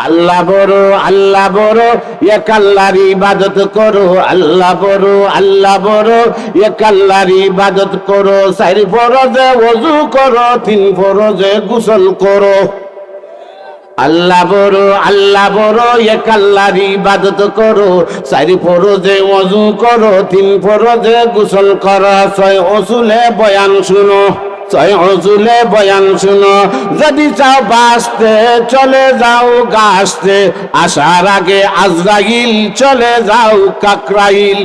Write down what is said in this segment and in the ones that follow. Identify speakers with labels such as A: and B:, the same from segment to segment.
A: আল্লাহ বড়, আল্লাহ বড়, এক আল্লাহর ইবাদত করো। আল্লাহ বড়, আল্লাহ বড়, এক আল্লাহর ইবাদত করো। 4 ফরজে ওযু করো, 3 ফরজে গোসল করো। আল্লাহ বড়, আল্লাহ বড়, এক আল্লাহর ইবাদত করো। 4 ফরজে ওযু করো, 3 ফরজে গোসল করো। 6 উসুলে বয়ান শুনো, 6 উসুলে বয়ান শুনো। যদি চাও বাঁচতে চলে যাও গাছতে, আসার আগে আজরাইল চলে যাও কাকরাইল।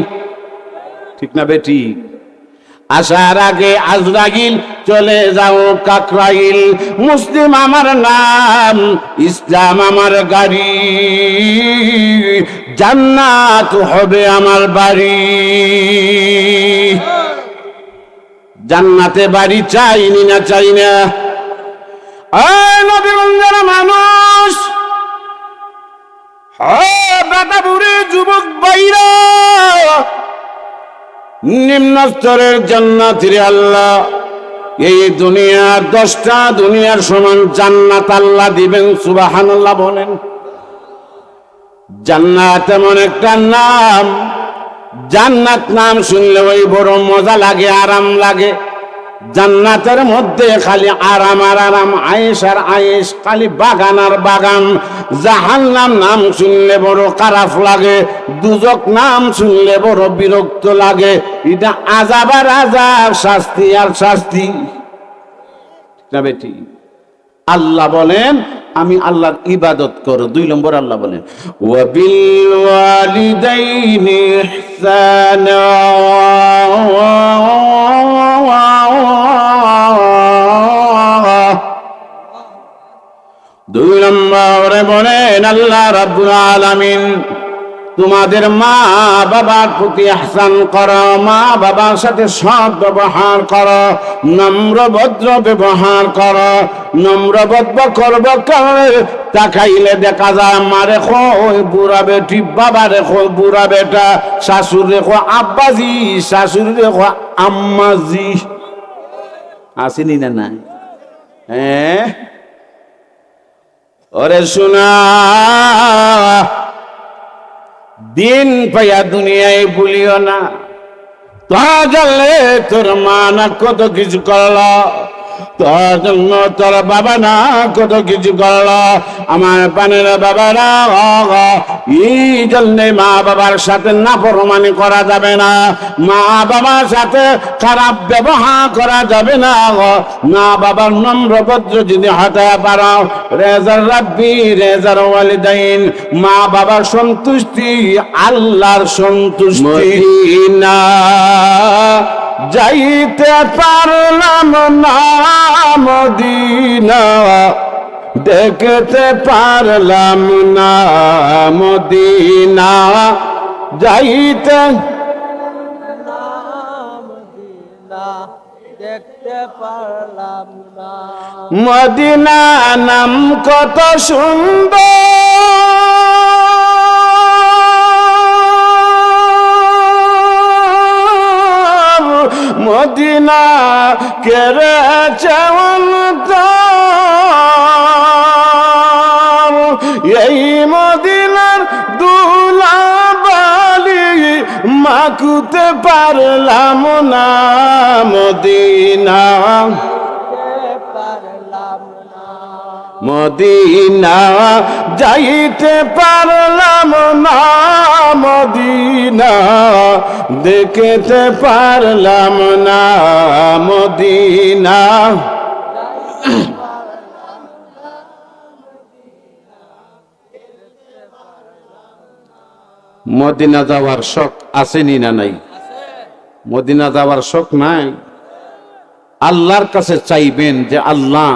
A: ঠিক না বেটি? আসার আগে আজরাইল চলে যাও কাকরাইল। মুসলিম আমার নাম, ইসলাম আমার গাড়ি, জান্নাত হবে আমার বাড়ি। জান্নাতে বাড়ি চাইনি না, চাই না। নবীগঞ্জের মানুষ, বেটা বুড়ি যুবক বাইরা, নিম্ন স্তরের জান্নাতের আল্লাহ এই দুনিয়ার 10টা দুনিয়ার সমান জান্নাত আল্লাহ দিবেন। সুবহানাল্লাহ বলেন। জান্নাত এমন একটা নাম, জান্নাত নাম শুনলে ওই বড় মজা লাগে, আরাম লাগে। জান্নাতের মধ্যে খালি আরাম আর আরাম, আয়েশ আর আয়েশ, খালি বাগান আর বাগান। জাহান্নাম নাম শুনলে বড় খারাপ লাগে, দুজক নাম শুনলে বড় বিরক্ত লাগে। এটা আযাব আর আযাব, শাস্তি আর শাস্তি। না বেটি? আল্লাহ বলেন আমি আল্লাহর ইবাদত করো। 2 নম্বর আল্লাহ বলেন ওয়া বিল ওয়ালিদাইনি ইহসানা। 2 নম্বরে বলেন আল্লাহ রাব্বুল আলামিন তোমাদের মা বাবার প্রতি ইহসান করো, মা বাবার সাথে সৎ ব্যবহার করো, নম্র ভদ্র ব্যবহার করো। নম্র ভদ্র করবো কারণ তাকাইলে দেখা যায় মা রেখো বুড়া বেটি, বাবা রেখো বুড়া বেটা, শাশুর রেখো আব্বাজি, শাশুড়ি রেখো আম্মাজি। আসেনি না নাই? হ্যাঁ ওরে শোনা, দিন পাইয়া দুনিয়ায় ভুলিও না। তা জানলে তোর মা না কত কিছু করলো, তোর জন্য তোর বাবা না কত কিছু করলো। আমার পানের বাবারা, এই জন্যে মা বাবার সাথে নাফরমানি করা যাবে না, মা বাবার সাথে খারাপ ব্যবহার করা যাবে না। মা বাবার নম্র ভদ্র যদি হতে পারো, রেজার রাব্বি রেজার ওয়ালিদাইন, মা বাবার সন্তুষ্টি আল্লাহর সন্তুষ্টি। না যাইতে পারলাম না মদিনা, দেখতে পারলাম না মদিনা, যাইতে দেখতে পারলাম না মদিনা। নাম কত সুন্দর, মদিনা কেড়েছে অন্তর, এই মদিনার দুলাবালি মাকুতে পারলাম না মদিনা, মদিনা যাইতে পারলাম না মদিনা, দেখতে পারলাম না মদিনা। মদিনা যাওয়ার শখ আসেনি না নাই? মদিনা যাওয়ার শখ নাই? আল্লাহর কাছে চাইবেন যে আল্লাহ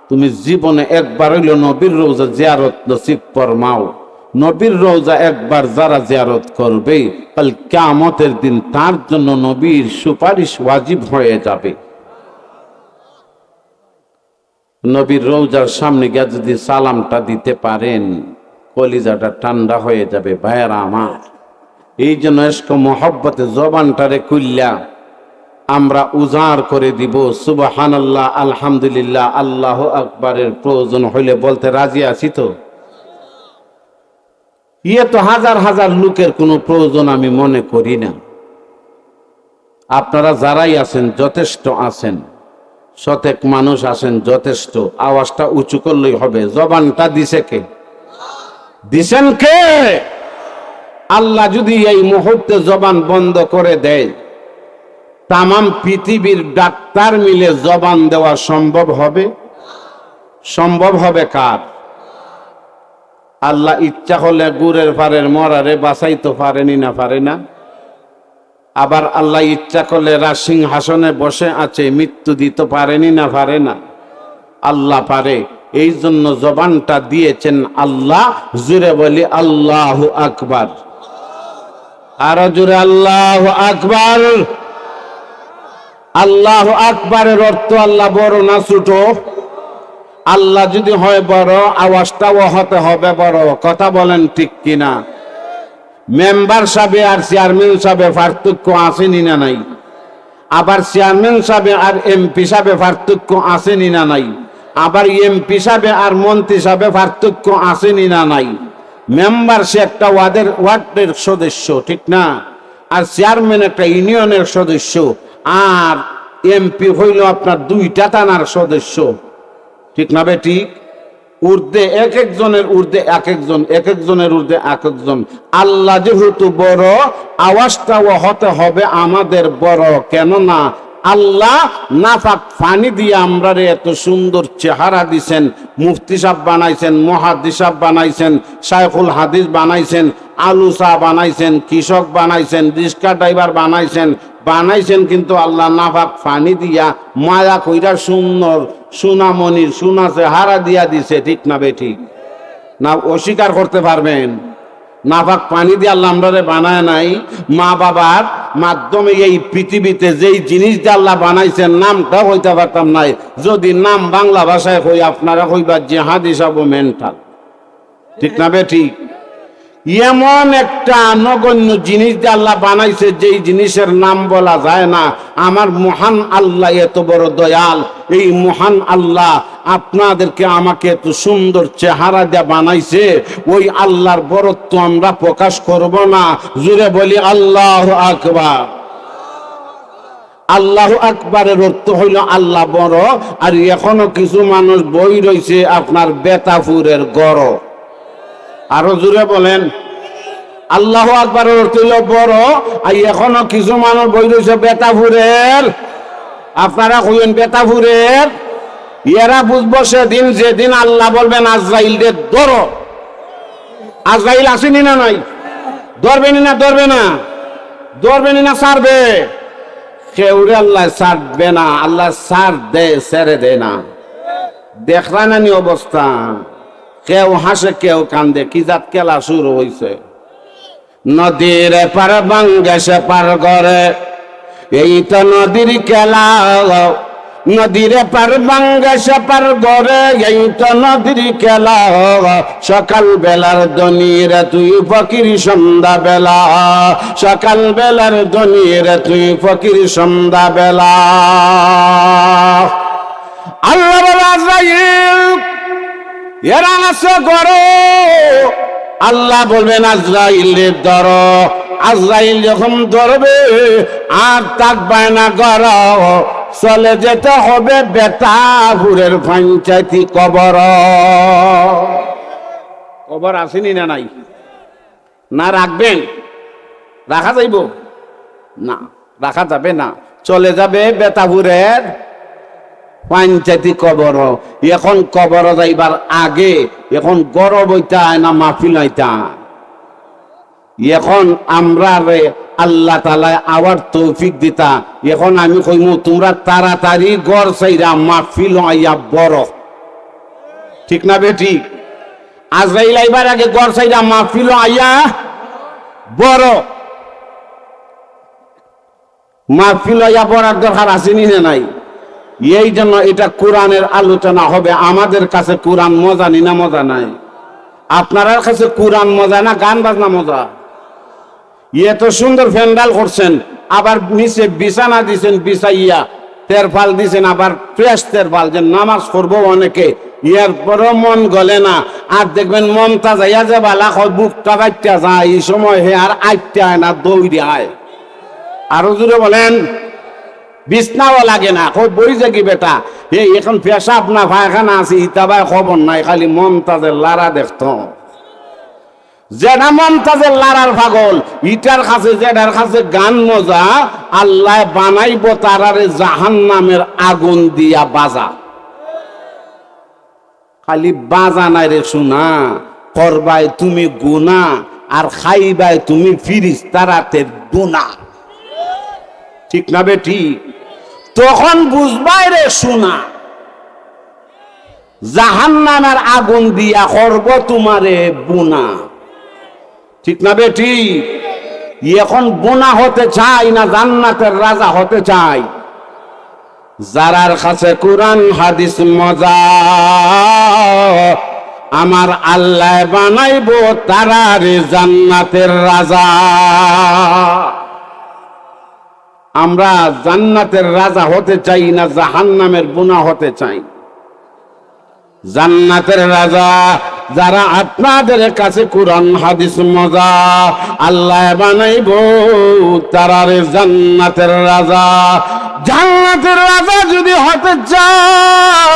A: তুমি জীবনে একবার হইল নবীর রওজা জিয়ারত নসিব ফরমাও। নবীর রওজা একবার যারা জিয়ারত করবে কাল কিয়ামতের দিন তার জন্য নবীর সুপারিশ ওয়াজিব হয়ে যাবে। নবীর রওজার সামনে গিয়ে যদি সালামটা দিতে পারেন কলিজাটা ঠান্ডা হয়ে যাবে। ভাইয়েরা আমার, এই জন্য ইশক মোহব্বতে জবানটারে খুললা আমরা উজাড় করে দিব সুবহানাল্লাহ, আলহামদুলিল্লাহ, আল্লাহু আকবারের প্রয়োজন হইলে বলতে রাজি আছি তো? তো হাজার হাজার লোকের কোনো প্রয়োজন আমি মনে করি না। আপনারা যারাই আছেন যথেষ্ট আছেন, শতেক মানুষ আছেন যথেষ্ট। আওয়াজটা উঁচু করলেই হবে। জবানটা দিছে কে? দিছেন কে? আল্লাহ যদি এই মুহূর্তে জবান বন্ধ করে দেয়, তামাম পৃথিবীর ডাক্তার মিলে জবান দেওয়া সম্ভব হবে? সম্ভব হবে কার? আল্লাহ ইচ্ছা হলে গুরের পারের মরারে বাঁচাইতে পারেনি না পারে না? আবার আল্লাহ ইচ্ছা করলে সিংহাসনে বসে আছে, মৃত্যু দিতে পারেনি না পারে না? আল্লাহ পারে। এই জন্য জবানটা দিয়েছেন আল্লাহ। জুড়ে বলি আল্লাহু আকবার। আরো জুড়ে আল্লাহু আকবার। আল্লাহু আকবারের অর্থ আল্লাহ বড় না ছোট? আল্লাহ যদি হয় বড়, আওয়াজটাও হতে হবে বড়। কথা বলেন ঠিক কিনা? মেম্বার সাহেব আর চেয়ারম্যান সাহেব পার্থক্য আসেনি না নাই? আবার চেয়ারম্যান সাহেব আর এমপি সাহেব পার্থক্য আসেনি না নাই? আবার এমপি সাহেব আর মন্ত্রী সাহেব পার্থক্য আসেনি না নাই? মেম্বার সে একটা ওয়ার্ডের সদস্য, ঠিক না? আর চেয়ারম্যান একটা ইউনিয়নের সদস্য, আর এমপি হইল আপনার দুইটা থানার সদস্য, ঠিক না বেটি? ঊর্ধ্বে এক একজনের ঊর্ধ্বে এক একজন, এক একজনের ঊর্ধ্বে এক একজন। আল্লাহ যেহেতু বড়, আওয়াজটাও হতে হবে আমাদের বড়। কেননা আল্লাহ নাফাক পানি দিয়ে আমরা এত সুন্দর চেহারা দিছেন। মুফতি সাহেব বানাইছেন, মুহাদ্দিস সাহেব বানাইছেন, শাইখুল হাদিস বানাইছেন, আলুসা বানাইছেন, কৃষক বানাইছেন, রিক্সা ড্রাইভার বানাইছেন, কিন্তু আল্লাহ নাফাক পানি দিয়া মায়া কইরা সুন্দর সুনামনির সুনা চেহারা দিয়া দিছে, ঠিক না বেঠিক? না অস্বীকার করতে পারবেন? নাফাক পানি দিয়ে আল্লাহ আমরা বানায় নাই। মা বাবার মাধ্যমে এই পৃথিবীতে যেই জিনিস দিয়ে আল্লাহ বানাইছেন, নামটা হইতে পারতাম নাই। যদি নাম বাংলা ভাষায় হই, আপনারা হইবা জেহাদি সব মেন্টাল, ঠিক না বেঠিক? এমন একটা নগণ্য জিনিস দিয়ে আল্লাহ বানাইছে যেই জিনিসের নাম বলা যায় না। আমার মহান আল্লাহ এত বড় দয়াল। এই মহান আল্লাহ আপনাদেরকে আমাকে এত সুন্দর চেহারা দিয়ে বানাইছে। ওই আল্লাহর বড়ত্ব আমরা প্রকাশ করব না? জুড়ে বলি আল্লাহু আকবার। আল্লাহু আকবারের অর্থ হইল আল্লাহ বড়। আর এখনো কিছু মানুষ বই রয়েছে আপনার বেতাপুরের গড়। আরো জোরে বলেন আল্লাহু আকবারের অর্থ হইল বড়। আর এখনো কিছু মানুষ বই রয়েছে বেতাপুরের। আপনারা কইবেন বেতাপুরের। এরা বুঝবো সেদিন যেদিন আল্লাহ বলবেন আজরাইল রে ধরো। আজরাইল আসেনি না নাই? ধরবেনি না? ধরবে না? ধরবেনি না ছাড়বে? কেউরে আল্লাহ ছাড়বে না। আল্লাহ ছাড় দে, ছেড়ে দে না। দেখলা না নি অবস্থা? কেউ হাসে, কেউ কান্দে। কি জাত খেলা শুরু হইছে? নদীর পার বাঙ্গেসে পার করে, এই তো নদীর খেলা। নদীর পার বাঙ্গেসে পার করে, এই তো নদীর খেলা। সকাল বেলার দনির তুই ফকির সন্ধ্যা বেলা। সকাল বেলার দনির তুই ফকির সন্ধ্যা বেলা। আল্লাহ বলে আজরাইল এরা আছে গড়। আল্লাহ বলবেন আজরাইল ধরো। আজরাইল যখন ধরবে আর থাকবে না গড়, চলে যেতে হবে বেতাপুরের পঞ্চায়েতি কবর। কবর আসেনি না নাই? না রাখবেন? রাখা যাইব না? রাখা যাবে না। চলে যাবে বেতাপুরের পঞ্চায়েতি কবর। এখন কবর যাইবার আগে এখন গরব হইতা না মাহফিল হইতা? এখন আমরা আল্লাহ তাআলা আবার তৌফিক দিতা। এখন আমি কইমু তোমরা তাড়াতাড়ি গড় চাইরা মাহফিল হইয়া বড়, ঠিক না বেটি? আজরাইল আইবার আগে গড় চাইরা মাহফিল আইয়া বড়। মাহফিল হইয়া বড়ার দরকার আসেনি না নাই? এই জন্য এটা কোরআনের আলোচনা হবে। আমাদের কাছে কোরআন মজা নি না মজা নাই? আপনার কাছে কোরআন মজা না গান বাজনা মজা? এত সুন্দর প্যান্ডাল করছেন, আবার নিচে বিছানা দিছেন, বিছাইয়া তেরপাল দিছেন, আবার ফ্রেশ তেরপাল যে নামাজ পড়বো অনেকে। এরপরও মন গলে না। আর দেখবেন মনটা যাইয়া যে বালা হয় বুকটা বাচ্চা যায়, এই সময় হে আর আইটা না দৌড়ে আয়। আরো জোরে বলেন। বিছনাও লাগে না, বই যে বেটা এখন পেশাব না পায়খানা আছে ইতাবাই খবর নাই, খালি মমতাজের লারা দেখতো। যেটা মমতাজের লারার পাগল, ইটার কাছে যেটার কাছে গান মজা, আল্লাহ বানাইব তারারে জাহান্নামের আগুন দিয়া বাজা। খালি বাজা নাই রে শোনা, করবাই তুমি গুনা আর খাইবাই তুমি ফিরিস্তারাতের দুনা। ঠিক না বেটি? তখন বুঝবাই রে শোনা, জাহান্নামের আগুন দিয়া করব তোমারে বুনা। ঠিক না বেটি? এখন বুনা হতে চাই না জান্নাতের রাজা হতে চাই? যারার কাছে কোরআন হাদিস মজা, আমার আল্লাহ বানাইব তারারে জান্নাতের রাজা। আমরা জান্নাতের রাজা হতে চাই না জাহান্নামের বুনা হতে চাই? জান্নাতের রাজা যারা আপনাদের কাছে কোরআন হাদিস মজা, আল্লাহ বানাইব তারারে জান্নাতের রাজা। জান্নাতের রাজা যদি হতে চাও,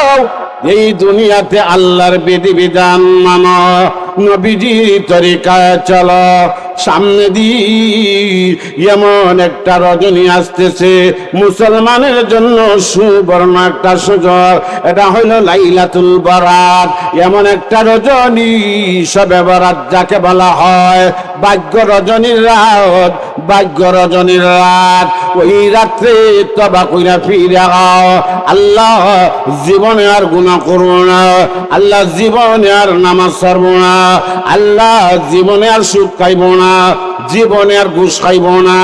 A: এই দুনিয়াতে আল্লাহর বিধিবিধান মানো, নবীজির তরিকায় চলো। সামনে দিয়ে এমন একটা রজনী আসতেছে মুসলমানের জন্য সুবর্ণ একটা সুযোগ, এটা হইল লাইলাতুল বারাত। এমন একটা রজনী, শবে বারাত যাকে বলা হয়, ভাগ্য রজনীর রাত, ভাগ্য রজনীর রাত। ওই রাত্রে তবা কইরা ফিরে আল্লাহ জীবনে আর গুনাহ করব না, আল্লাহ জীবনে আর নামাজ ছাড়ব না, আল্লাহ জীবনে আর সুদ খাইব না, জীবনে আর ঘুষ খাইব না।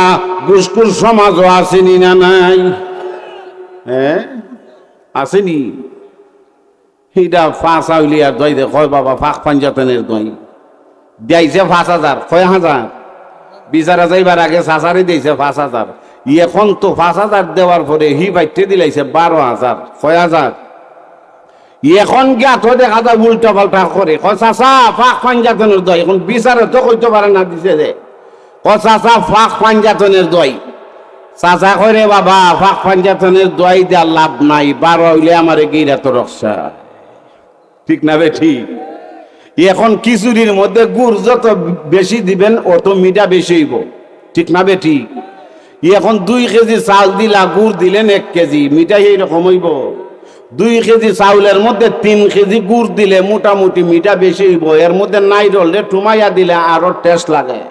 A: ঘুষখোর সমাজও আসেনি না নাই? হ্যাঁ আসেনি। সেইটা ফাঁসা হইলে আর দই দে কয় বাবা ফাঁক পাঞ্জাতনের দই দিয়েছে 5,000, 6,000। বিচারা যাইবার আগে চাচারি দিয়েছে 5,000। এখন তো 5,000 দেওয়ার পরে হি বাইতে দিলাইছে 12,000, 6,000। এখন জ্ঞাত দেখা যায় উল্টা পাল্টা করে, চাচা ফাঁক পাঞ্জাতনের দই। এখন বিচারে তো কইতে পারে না দিছে যে চাচা ফাঁক পাঞ্জাতনের দই। চাচা করে বাবা ফাঁক পাঞ্জাতনের দই দেওয়ার লাভ নাই, 12 হইলে আমার গিরা তো রক্ষা। ঠিক না বে? ঠিক। এখন খিচুড়ির মধ্যে গুড় যত বেশি দিবেন অত মিঠা বেশি হইব। ঠিক না বে? ঠিক। এখন 2 কেজি চাল দিলা, গুড় দিলেন 1 কেজি, মিঠাই এইরকম হইব? 2 কেজি চাউলের মধ্যে 3 কেজি গুড় দিলে মোটামুটি মিঠা বেশি হইব। এর মধ্যে নাইরল টুমাইয়া দিলে আরো টেস্ট লাগে।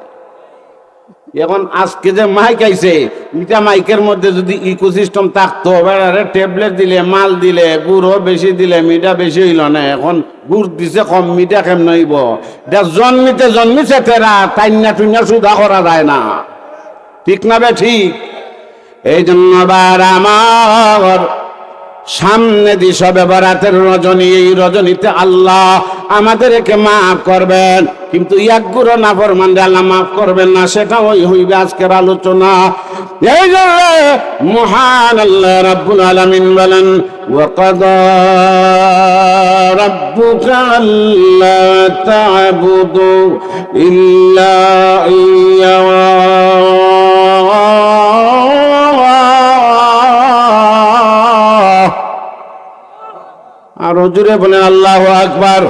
A: এখন আজকে যে মাইক আইছে, এটা মাইকের মধ্যে যদি ইকোসিস্টেম থাকতো, ট্যাবলেট দিলে, মাল দিলে, গুড়ও বেশি দিলে মিঠা বেশি হইল না। এখন গুড় দিছে কম, মিঠা কেমন হইব? এটা জন্মিছে তেরা, টাইনা টুইনা সুদা করা যায় না। ঠিক না বে? ঠিক। এই জন্য আমার সামনে দি শবে বরাতের রজনী, এই রজনীতে আল্লাহ আমাদেরকে মাফ করবেন, কিন্তু একগুরো নাফরমানদের আল্লাহ মাফ করবেন না। সেটা ওই হইবে আজকের আলোচনা। এই জন্য মহান আল্লাহ রাব্বুল আলামিন বলেন, ওয়াকাদা রাব্বুকা আল্লা তা'বুদু ইল্লা ইয়্যাহু। আর জোরে বলেন আল্লাহু আকবার।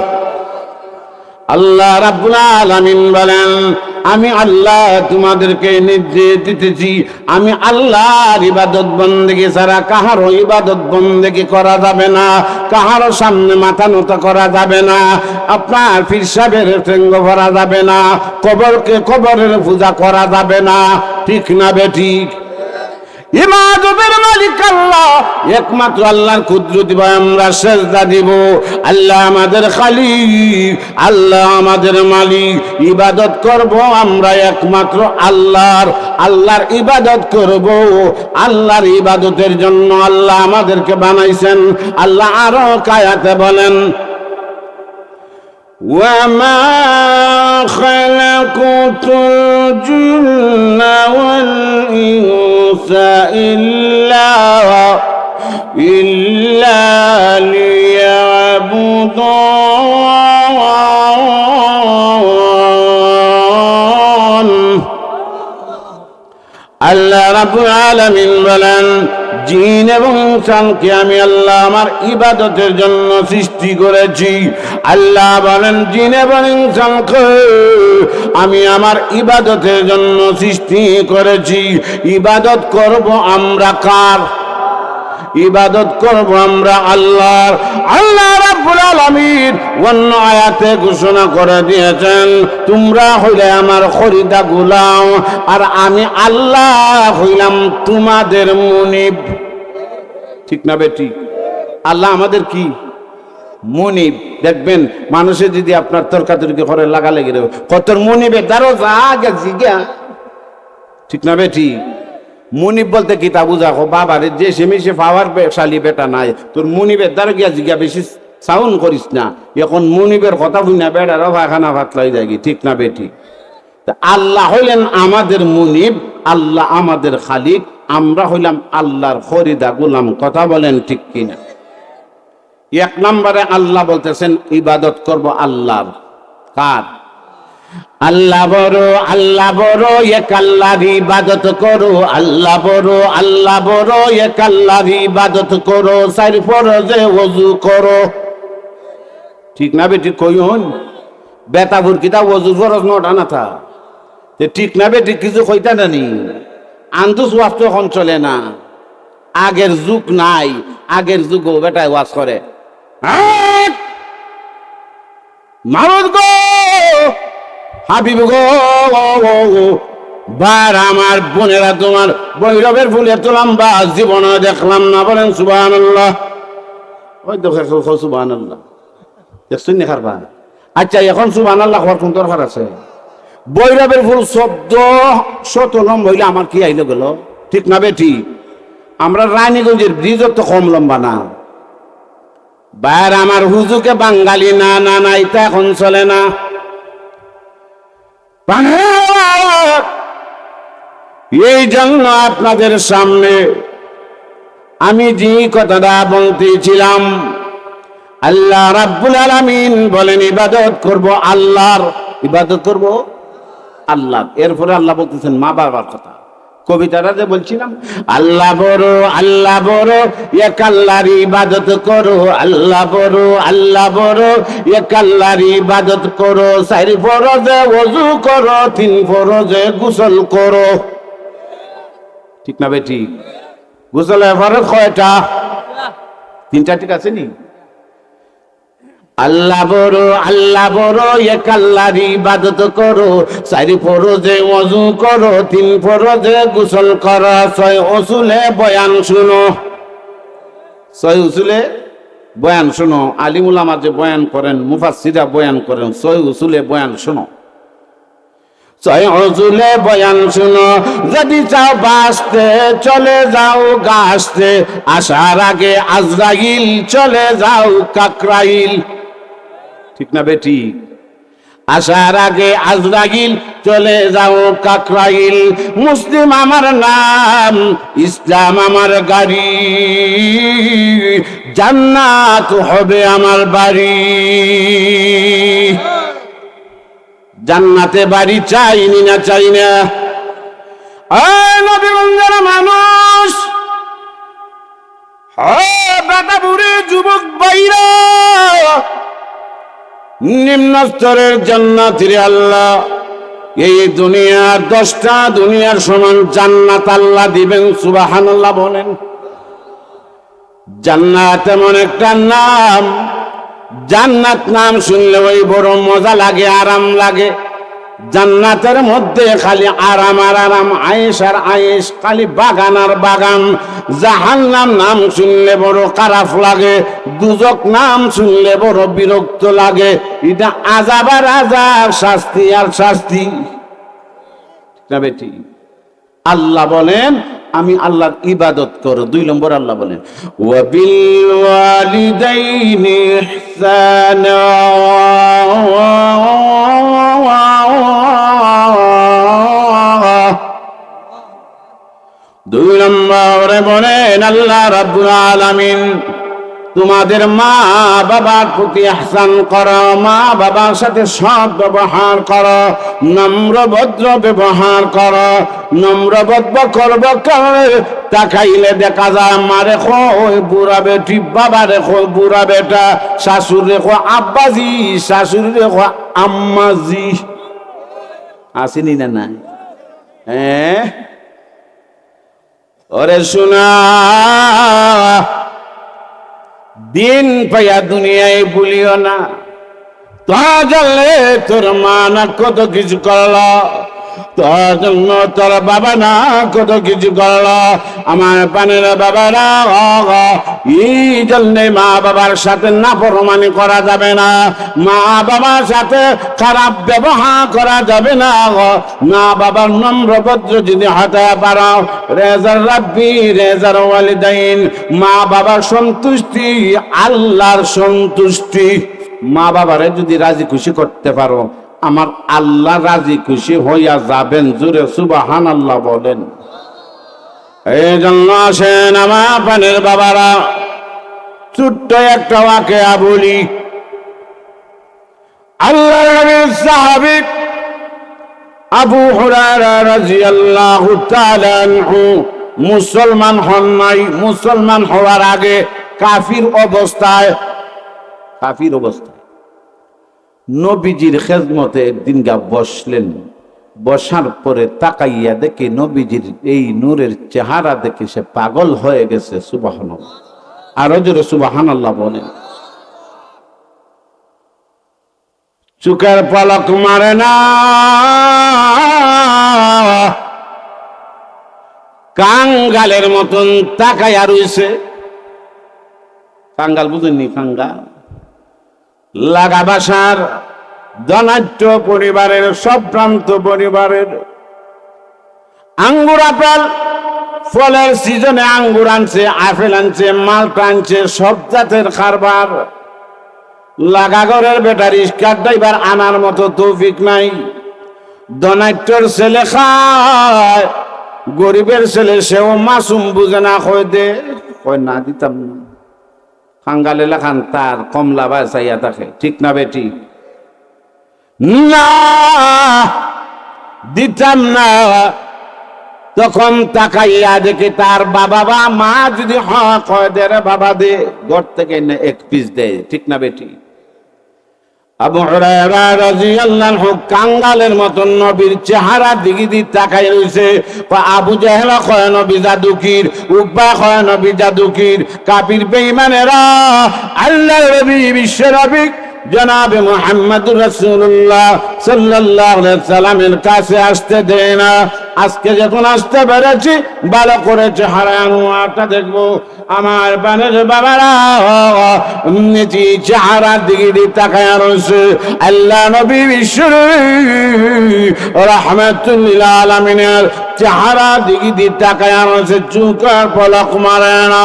A: আল্লাহ রাব্বুল আলামিন বলেন, আমি আল্লাহ তোমাদেরকে নির্দেশ দিতেছি, আমি আল্লাহর ইবাদত বন্দেগী ছাড়া কাহারও ইবাদত বন্দেগী করা যাবে না, কাহারও সামনে মাথা নত করা যাবে না, আপনার পীর সাহেবের ঠেঙ্গ ভরা যাবে না, কবরের পূজা করা যাবে না। ঠিক না বে? ঠিক। ইবাদতের মালিক আল্লাহ, একমাত্র আল্লাহর কুদরতি ভাই আমরা সেজদা দিব। আল্লাহ আমাদের খালিক, আল্লাহ আমাদের মালিক। ইবাদত করব আমরা একমাত্র আল্লাহর ইবাদত করব। আল্লাহর ইবাদতের জন্য আল্লাহ আমাদেরকে বানাইছেন। আল্লাহ আরো আয়াতে বলেন, وما خلقت الجن والإنس إلا ليعبدون। يعبدون আল্লাহ রাব্বুল আলামিন বলেন জিন এবং ইনসানকে আমি আল্লাহ আমার ইবাদতের জন্য সৃষ্টি করেছি। আল্লাহ বলেন জিন এবং ইনসানকে আমি আমার ইবাদতের জন্য সৃষ্টি করেছি। ইবাদত করব আমরা কার? ইবাদত করব আমরা আল্লাহর। আল্লাহ রাব্বুল আলামিন অন্য আয়াতে ঘোষণা করে দিয়েছেন তোমরা হইলে আমার খরিদা গোলাম আর আমি আল্লাহ হইলাম তোমাদের মুনিব। ঠিক না বেটি? আল্লাহ আমাদের কি মুনিব। দেখবেন মানুষে যদি আপনার তর্কাতর্কি করে লাগালাগি রে কত মুনিবের দ্বারো যা গেছি গা। ঠিক না বেটি? মুনিব বলতে কি তা বুঝা বাবার যে সেমিসে পাওয়ার শালী বেটা নাই তোর মুনিবের দ্বারা গিয়া জিগা বেশি সাউন্ড করিস না। এখন মুনিবের কথা শুনে বেড়ারও ভাখানা ভাত লাই যাই। ঠিক না বেটি? আল্লাহ হইলেন আমাদের মুনিব, আল্লাহ আমাদের খালিক, আমরা হইলাম আল্লাহর খরিদা গোলাম। কথা বলেন ঠিক কিনা? এক নম্বরে আল্লাহ বলতেছেন ইবাদত করব আল্লাহর। কার? আল্লাহ বড়, আল্লাহ বড়, এক আল্লাহর ইবাদত করো। আল্লাহ বড়, আল্লাহ বড়, এক আল্লাহর ইবাদত করো। চার ফরজে ওযু করো। ঠিক না বেটি? কইন বেটা বুরকিটা ওযু ফরজ নটা না থা। ঠিক না বেটি? কিছু কইতা নানি আন্দুস ওয়াজ তো এখন চলে না। আগের যুগ নাই। আগের যুগও বেটায় ওয়াজ করে মারদ গো হাবিব গো বার আমার বোনেরা তোমার বৈরবের ফুলে তোলাম বা জীবনে দেখলাম না। বলেন সুবহানাল্লাহ। ওই দেখো সুবহানাল্লাহ দেখছেন না খারবা? আচ্ছা এখন সুবহানাল্লাহ হওয়ার কোন দরকার আছে? বৈরবের ফুল শব্দ শত লম্বা হইলে আমার কি আইলো গেল? ঠিক না বেটি? আমরা রানীগঞ্জের ব্রিজ তো কম লম্বা না। বাইর আমার হুজুকে বাঙালি না না না এটা এখন চলে না। এই জন্য আপনাদের সামনে আমি যে কথাটা বলতেছিলাম আল্লাহ রাব্বুল আলামিন বলেন ইবাদত করব আল্লাহর। ইবাদত করব আল্লাহ। এরপরে আল্লাহ বলতেছেন মা বাবার কথা। কবিতাটা যে বলছিলাম আল্লাহ বড়, আল্লাহ বড়, এক আল্লাহর ইবাদত করো। আল্লাহ বড়, আল্লাহ বড়, এক আল্লাহর ইবাদত করো। চার ফরজে ওযু করো, তিন ফরজে গোসল করো। ঠিক না বেটি? গোসলের ফরজ কয়টা? তিনটা। ঠিক আছে নি? আল্লাহ বড়, আল্লাহ বড়, এক আল্লাহর ইবাদত করো। চার ফরজে ওযু করো, তিন ফরজে গোসল করো। ছয় উসুলে বয়ান শুনো। ছয় উসুলে বয়ান শুনো। আলিম উলামা যে বয়ান করেন, মুফাসসিরা বয়ান করেন, ছয় উসুলে বয়ান শুনো। ছয় উসুলে বয়ান শুনো। যদি চাও বাঁচতে চলে যাও গাছতে, আসার আগে আজরাইল চলে যাও কাকরাইল। ঠিক না বেটি? আসার আগে আজরাইল চলে যাও কাকরাইল। মুসলিম আমার নাম, ইসলাম আমার গাড়ি, জান্নাত হবে আমার বাড়ি। জান্নাতে বাড়ি চাইনি না চাই না। নবীগঞ্জের মানুষ, বেটা বুড়ি যুবক বাইরা, নিম্ন স্তরের জান্নাতের আল্লাহ এই দুনিয়ার 10টা দুনিয়ার সমান জান্নাত আল্লাহ দিবেন। সুবহানাল্লাহ বলেন। জান্নাত এমন একটা নাম, জান্নাত নাম শুনলে ওই বড় মজা লাগে, আরাম লাগে। জান্নাতের মধ্যে খালি আরাম আর আরাম, আয়েশ আর আয়েশ, খালি বাগান আর বাগান। জাহান্নাম নাম শুনলে বড় খারাপ লাগে, দুজক নাম শুনলে বড় বিরক্ত লাগে। এটা আযাব আর আযাব, শাস্তি আর শাস্তি। না বেটি? আল্লাহ বলেন আমি আল্লাহর ইবাদত করো। 2 নম্বর আল্লাহ বলেন ওয়া বিল ওয়ালিদাইনি ইহসানা। 2 নম্বরে বলেন আল্লাহ রাব্বুল আলামিন তোমাদের মা বাবার প্রতি ইহসান করো, মা বাবার সাথে সৎ ব্যবহার করো, নম্র ভদ্র ব্যবহার করো। নম্র ভদ্র করব করে তাকাইলে দেখা যায় মা রেখো ওই বুড়া বেটি, বাবা রেখো বুড়া বেটা, শাশুড় রেখো আব্বাজি, শাশুড়ি রেখো আম্মাজি। আসেনি না নাই? হ্যাঁ ওরে শোনা, দিন পাইয়া দুনিয়ায় ভুলিও না। তোরা জানলে তোর মা না কত কিছু করলো, তোর জন্য তোর বাবা না কত কিছু করলো। আমার পানের বাবারা, এই জন্যে মা বাবার সাথে নাফরমানি করা যাবে না, মা বাবার সাথে খারাপ ব্যবহার করা যাবে না। মা বাবার নম্র ভদ্র যদি হতে পারো, রেজার রাব্বি রেজার ওয়ালিদাইন, মা বাবার সন্তুষ্টি আল্লাহর সন্তুষ্টি। মা বাবারে যদি রাজি খুশি করতে পারো, আমার আল্লাহ রাজি খুশি হইয়া যাবেন। জোরে সুবহানাল্লাহ বলেন। এই জন্য আসেন আমার পানের বাবারা, ছোট্ট একটা ওয়াকিয়া বলি। আল্লাহর নবীর সাহাবী আবু হুরায়রা রাদিয়াল্লাহু তাআলা আনহু মুসলমান হন নাই। মুসলমান হওয়ার আগে কাফির অবস্থায় নবীজির খেদমতে একদিন গা বসলেন। বসার পরে তাকাইয়া দেখে নবীজির এই নূরের চেহারা দেখে সে পাগল হয়ে গেছে। সুবহানাল্লাহ, আরো জোরে সুবহানাল্লাহ বলেন। চোখের পলক মারে না, কাঙ্গালের মতন তাকাইয়া রইছে। কাঙ্গাল বুঝেননি? কাঙ্গাল লাগা বাসার ধনাঢ্য পরিবারের, সম্ভ্রান্ত পরিবারের। আঙ্গুর আপেল ফলের সিজনে আঙ্গুর আনছে, আপেল আনছে, মালটা আনছে, সব জাতের কারবার। লাগা ঘরের বেটা রিস্কার ড্রাইভার আনার মতো তৌফিক নাই। ধনাঢ্যর ছেলে খায়, গরিবের ছেলে সেও মাসুম বুঝে না, কয় দে, কয় না দিতাম না। কাঙ্গাল এলাকান তার কমলা বাসাইয়া থাকে, ঠিক না বেটি? না দিতাম না। তখন তাকাইয়া দেখে তার বাবা বা মা যদি কয় দে রে বাবা দে, ঘর থেকে এক পিস দেয়, ঠিক না বেটি? আবু হুরায়রা রাদিয়াল্লাহু আনহু কাঙ্গালের মতন নবীর চেহারা দিকে তাকাই রইছে। আবু জাহেল কয় নবী জাদুকির, উকবা কয় নবী জাদুকির। কাফির বেঈমানেরা আল্লাহর নবী, বিশ্ব নবী জনাবে মুহাম্মদুর রাসূলুল্লাহ সাল্লাল্লাহু আলাইহি সাল্লামের কাছে আসতে দেয় না। আজকে যখন আসতে পেরেছি, ভালো করে চেহারাটা দেখবো। আমার বানের বাবারা নিচে চেহারার দিকে তাকায় রয়েছে। আল্লাহ নবী বিশ্ব রাহমাতুল লিল আলামিনের চেহারা দিকে তাকায় রয়েছে, চোখের পলক মারে না।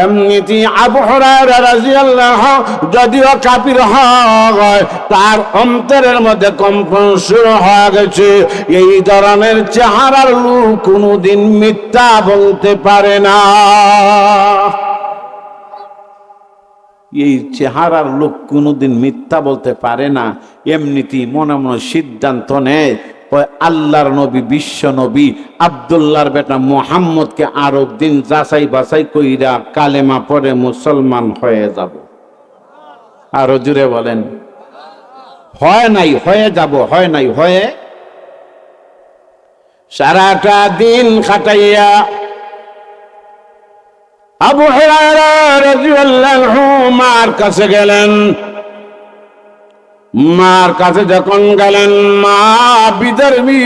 A: এমনিতে আবু হুরায়রা রাদিয়াল্লাহু, যদিও কাফির হয়, তার অন্তরের মধ্যে কম্পন শুরু হয়ে গেছে। এই ধরনের চেহারার লোক কোনোদিন মিথ্যা বলতে পারে না। এই চেহারার লোক কোনোদিন মিথ্যা বলতে পারে না। এমনিতেই মনে মনে সিদ্ধান্ত নেয়, আল্লাহর নবী, বিশ্ব নবী আব্দুল্লাহর বেটা মুহাম্মদকে আরো দিন যাচাই বাছাই কইরা কালেমা পড়ে মুসলমান হয়ে যাব। আরো জুড়ে বলেন। হয় নাই, হয়ে যাব। হয় নাই, হয়ে সারাটা দিন কাটাইয়া আবু হুরায়রা রাদিয়াল্লাহু মার কাছে গেলেন। মার কাছে যখন গেলেন, মা বিধর্মী,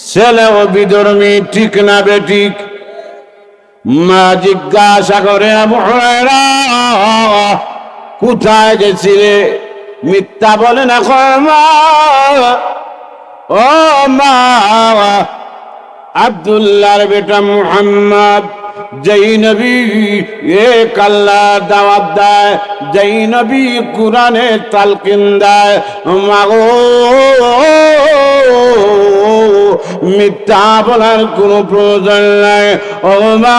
A: ছেলেও বিধর্মী, ঠিক না বেঠিক? মা জিজ্ঞাসা করে, আবু হুরায়রা কোথায় গেছিলে? মিথ্যা বলে না কয় মা, ও মা, আব্দুল্লাহর বেটা মুহাম্মদ যেই নবী এক আল্লাহ দাওয়াত দেয়, যেই নবী কুরআনে তালকিন দেয়, মাগো মিথ্যা বলার কোনো প্রয়োজন নাই। ও মা,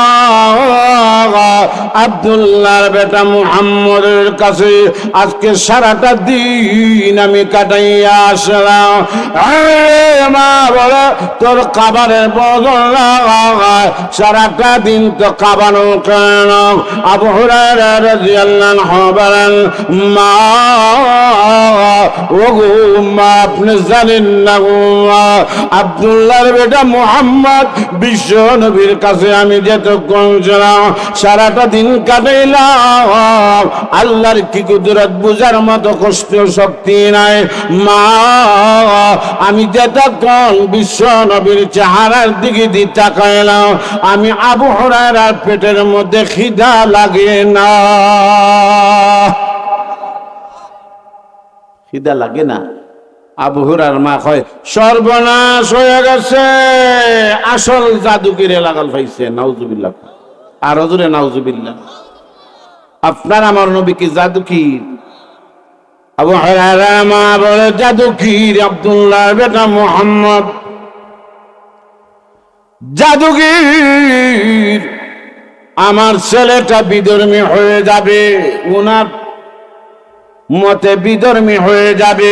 A: আব্দুল্লাহর বেটা মুহাম্মদের কাছে আজকে সারাটা দিন আমি কাটাইয়া আসলাম। মা বলে তোর খাবারের বদল সারাটা দিন তো খাবানো কেন? আবু হুরায়রা রাদিয়াল্লাহু আনহু বলেন, মা ও গো মা, আপনি জানেন না গো মা, আব্দুল্লাহর বেটা মুহাম্মদ বিশ্ব নবীর কাছে আমি যতক্ষণ ছিলাম সারাটা দিন কাটাইলাম, আল্লাহর কি কুদরত বুঝার মতো কষ্ট শক্তি নাই। মা আমি যতক্ষণ বিশ্ব নবীর চেহারার দিকে দিয়ে তাকাইলাম, আমি আবু হুরায়রার পেটের মধ্যে খিদা লাগে না। খিদা লাগে না? আবু হুরায়রার মা কয়, সর্বনাশ হয়ে গেছে, আসল জাদুগিরে লাগাল পাইছে। নাউজুবিল্লাহ। আর হুজুরে নাউজুবিল্লাহ। আপনার আমার নবী কি জাদুকির? আবু হুরায়রা মা বলে, জাদুকির আব্দুল্লাহর বেটা মুহাম্মদ জাদুকির। আমার ছেলেটা বিধর্মী হয়ে যাবে, ওনার মতে বিধর্মী হয়ে যাবে।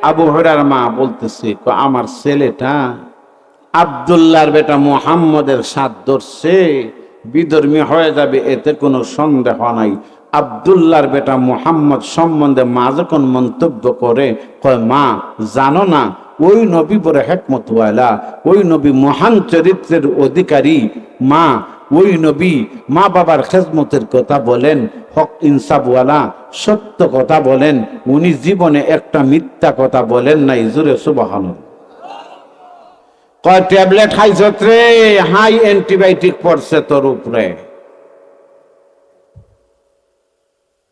A: আবু হুরায়রার মা বলতেছে, আমার ছেলেটা আব্দুল্লাহর বেটা মুহাম্মদের সাথ ধরছে, বিধর্মী হয়ে যাবে, এতে কোনো সন্দেহ নাই। আব্দুল্লাহর বেটা মুহাম্মদ সম্বন্ধে মা যখন মন্তব্য করে, কয় মা জানো না ওই নবী বড় হিকমতওয়ালা, ওই নবী মহান চরিত্রের অধিকারী। মা ওই নবী মা বাবার খেদমতের কথা বলেন, হক ইনসাফওয়ালা, সত্য কথা বলেন, উনি জীবনে একটা মিথ্যা কথা বলেন নাই। জোরে সুবহানাল্লাহ। কয় ট্যাবলেট খাইছত রে? হাই অ্যান্টিবায়োটিক পড়ছে তোর উপরে।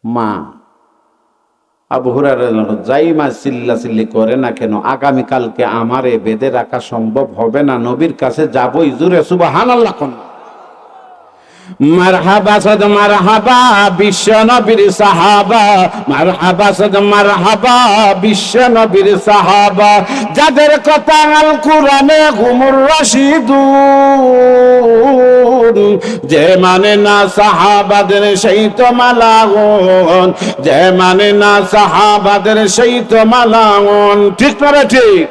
A: মা আবু হুরায়রা যাই মা চিল্লাচিল্লি করে না কেন, আগামীকালকে আমারে বেঁধে রাখা সম্ভব হবে না, নবীর কাছে যাবই। জোরে সুবহানাল্লাহ। মারহাবা সাদ মারহাবা বিশ্ব নবীর সাহাবা, মারহাবা সাদ মারহাবা বিশ্ব নবীর সাহাবা, যাদের কথা আল কুরআনে হুমুর রাশিদুন, যে মানে না সাহাবাদের সেই তো মালাউন, যে মানে না সাহাবাদের সেই তো মালাউন। ঠিক না রে? ঠিক।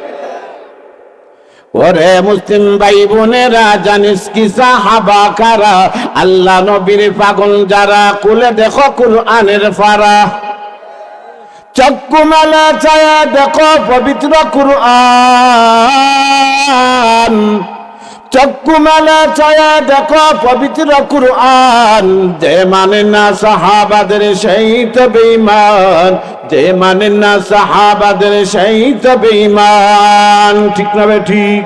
A: ওরে মুসলিম ভাই বোনেরা, জানিস কি সাহাবা কারা? আল্লাহ নবীর পাগল যারা, কুলে দেখো কুরআনের ফারা, চক্ষু মেলে চায়া দেখো পবিত্র কুরআন, চক্ষু মেলে চায়া দেখো পবিত্র কুরআন, যে মানে না সাহাবাদের সেই তো বেঈমান, যে মানে না সাহাবাদের সেই তো বেঈমান। ঠিক না বে? ঠিক।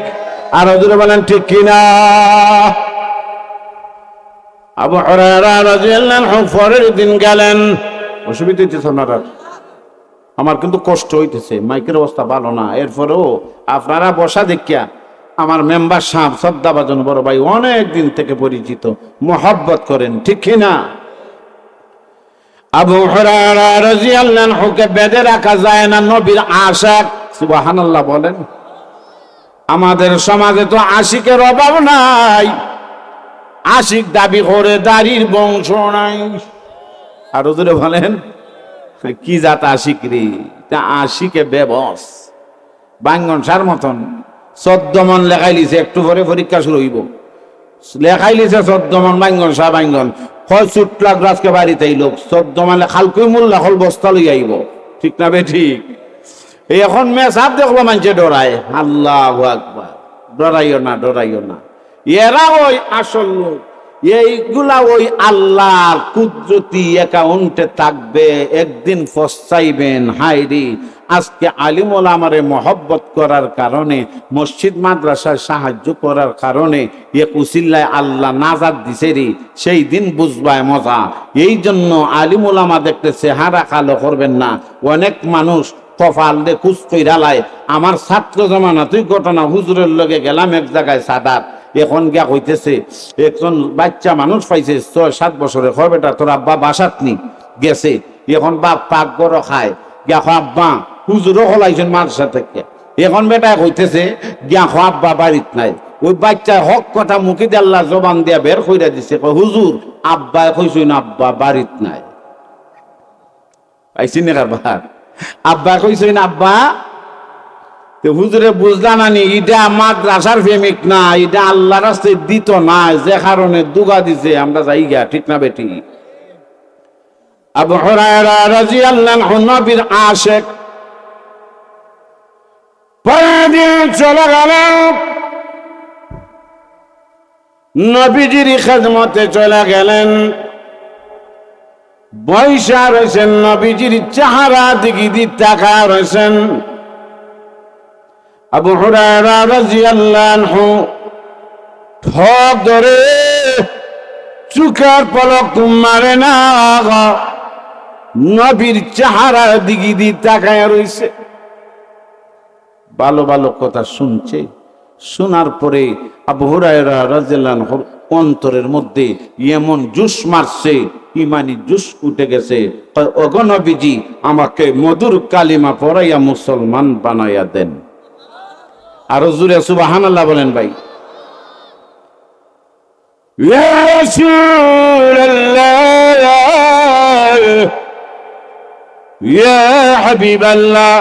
A: আর হুজুরে বলেন ঠিক কিনা? আবু হুরায়রা রাদিয়াল্লাহু আনহু পরের দিন গেলেন। অসুবিধা হইতেছে আপনারা? আমার কিন্তু কষ্ট হইতেছে, মাইকের অবস্থা ভালো না। এরপরেও আপনারা বসা দেখিয়া আমার মেম্বার সাহেব শ্রদ্ধাভাজন বড় ভাই, অনেক দিন থেকে পরিচিত, মোহব্বত করেন। ঠিক কিনা? আবু হুরায়রা রাদিয়াল্লাহু আনহুকে বেঁধে রাখা যায় না, নবীর আশিক। সুবহানাল্লাহ বলেন। আমাদের সমাজে তো আশিকের অভাব নাই, আশিক দাবি করে দাড়ির বংশ নাই। আর হুজুরে বলেন কি জাত আশিক রে? তা আশিকে বেবস বাঙ্গন সার মতন 14 মন লেখাই লিছে, একটু পরে পরীক্ষা শুরু হইব। লেখাই লিছে 14 মন বাঙ্গন সার বাঙ্গন, হয় চুট লাগলো আজকে বাড়িতে লোক 14 মানে খালকুই মূল্য হল বস্তা লই আইব। ঠিক না বে? ঠিক। এখন মেসাব দেখলো মানুষে ডরায়। আল্লাহু আকবার। ডরাইও না, ডরাইও না, এরা ওই আসল লোক। এইগুলা ওই আল্লাহর কুদরতি অ্যাকাউন্টে থাকবে, একদিন পস্তাইবেন। হায়রে, আজকে আলিম ওলামারে মহব্বত করার কারণে, মসজিদ মাদ্রাসায় সাহায্য করার কারণে এক উসিল্লায় আল্লাহ নাজাত দিছে রে, সেই দিন বুঝবায় মজা। এই জন্য আলিম ওলামা দেখতে চেহারা কালো করবেন না। অনেক মানুষ কপাল দে কুচ কইরালায়। আমার ছাত্র জমানা তুই ঘটনা, হুজুরের লগে গেলাম এক জায়গায় সাদাত, এখন গিয়া হইতেছে একজন বাচ্চা মানুষ পাইছে 6-7 বছরে, হয় বেটা তোর আব্বা বাসাত নি গেছে, এখন বাপ পাক গড় খায়, গিয়া আব্বা হুজুরও হলাইছেন মাদ্রাসা থেকে, এখন বেটা কইতেছে গিয়া আব্বা বাড়িত নাই। ওই বাচ্চা হক কথা মুখে দিয়ে আল্লাহ জবান দিয়া বের কইরা দিছে, হুজুর আব্বা কইছেন আব্বা বাড়িত নাই। পাইছি না কারবার, আব্বা কইছেন আব্বা। হুজুরে বুঝলা নানি এটা মাদ্রাসার প্রেমিক না, এটা আল্লাহ রাস্তায় দিত না, যে কারণে দুগা দিছে আমরা যাই গা, ঠিক না বেটি? আবু হুরায়রা রাদিয়াল্লাহু আনহু নবীর আশিক, পরদিন চলে গেলেন নবীজির খেদমতে চলে গেলেন, বৈশা রয়েছেন নবীজির চেহারা দিকে দি তাকা রয়েছেন। আবু হুরায়রা রাদিয়াল্লাহু আনহু ঠক ধরে চোখের পলক মারে না, নবীর চেহারার দিকে দি তাকায় রয়েছে। ভালো ভালো কথা শুনছে, শোনার পরে আবু হুরায়রা রাদিয়াল্লাহু আনহুর অন্তরের মধ্যে এমন জুস মারছে, ইমানি জুস উঠে গেছে। ওগো নবীজি, আমাকে মধুর কালিমা পড়াইয়া মুসলমান বানাইয়া দেন। আরো জোরে সুবহানাল্লাহ বলেন ভাই। ইয়া রাসূলুল্লাহ, ইয়া হাবিবাল্লাহ,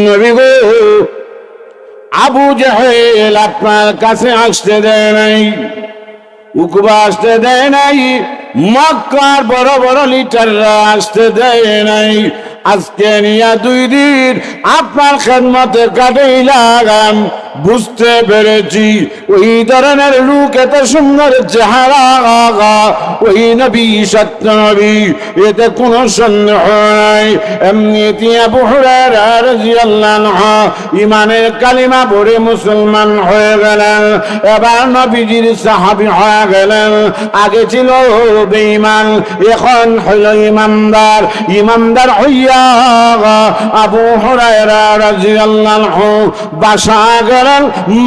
A: নবী গো, আবু জাহেল আপনার কাছে আসতে দেয় নাই, উকবা আসতে দেয় নাই, মক্কার বড় বড় লিডাররা আসতে দেয় নাই। আজকে নিয়া 2 দিন আপনার খেদমতে কাটাইলাম, বুঝতে পেরেছি ওই ধরনের লোক, এত সুন্দর চেহারা, ওই নবী সত্য নবী, এতে কোনো সন্দেহ নাই। এমনিতে আবু হুরায়রা রাদিয়াল্লাহু আনহু ইমানের কালিমা পড়ে মুসলমান হয়ে গেলেন, এবার নবীজির সাহাবী হয়ে গেলেন। আগে ছিল বেঈমান, এখন হইল ইমানদার। ইমানদার হইয়া আবু হুরায়রা রাদিয়াল্লাহু আনহু বাসা গেলেন।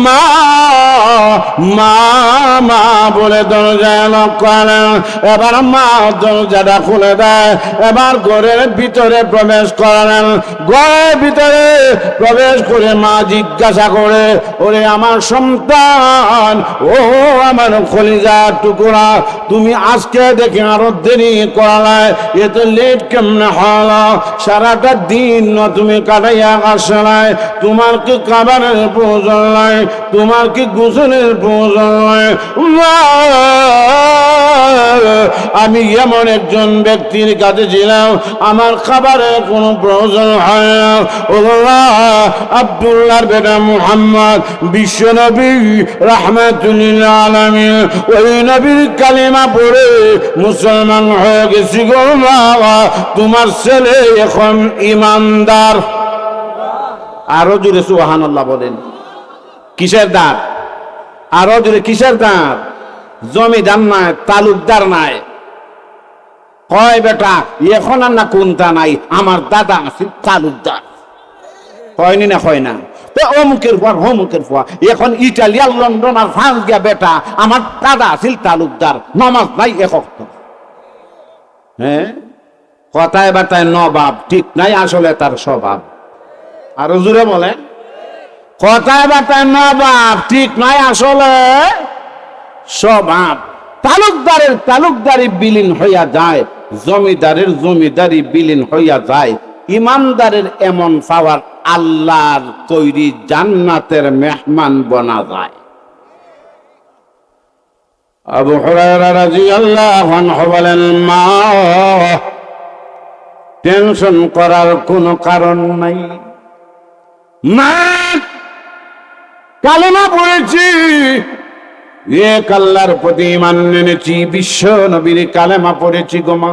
A: মা মা মা বলে দরজায় নক করেন। এবার মা দরজাটা খুলে দেয়, এবার ঘরের ভিতরে প্রবেশ করেন। ঘরের ভিতরে প্রবেশ করে মা জিজ্ঞাসা করে, ওরে আমার সন্তান, ও আমার কলিজার টুকরা, তুমি আজকে দেখে আরো দেরি করালায়, এত লেট কেমনে হলো? সারাটা দিন তুমি কাটাইয়া আসলায়, তোমার কি খাবারের প্রয়োজন নাই? তোমার কি গোসলের প্রয়োজন নাই? আমি এমন একজন ব্যক্তির কাছে ছিলাম, আমার খাবারের কোনো প্রয়োজন হয় না। আব্দুল্লাহর বেটা মুহাম্মদ, বিশ্ব নবী রাহমাতুল আলামিন, ওই নবীর কালিমা পড়ে মুসলমান হয়ে গেছি গো বাবা, তোমার ছেলে এখন ইমানদার। আরো জোরে সুবহানাল্লাহ বলেন। কিসের দাঁত? আরো জোরে কিসের দাঁত? জমিদার নাই, তালুকদার নাই। কয় বেটা এখন আর না কোনটা নাই, আমার দাদা আছে তালুকদার। কয়নি না কয় না? তো অমুকের পর অমুকের পর, এখন ইটালিয়ান লন্ডন আর ফ্রান্স গিয়া বেটা আমার দাদা আছিল তালুকদার, নামাজ নাই এক ওয়াক্ত। হ্যাঁ, কথায় বার্তায় নবাব, ঠিক নাই আসলে তার স্বভাব। আরো জোরে বলেন। কথায় বার্তায় নবাব, ঠিক নাই আসলে স্বভাব। তালুকদারের তালুকদারি বিলীন হইয়া যায়, জমিদারের জমিদারি বিলীন হইয়া যায়। ইমানদারের এমন পাওয়ার, আল্লাহর তৈরি জান্নাতের মেহমান বনা যায়। আবু হুরায়রা রাদিয়াল্লাহু আনহু বলেন, মা টেনশন করার কোনো কারণ নাই, মা কালেমা পড়েছি, এক আল্লাহর প্রতি ঈমান এনেছি, বিশ্ব নবীর কালেমা পড়েছি গো মা।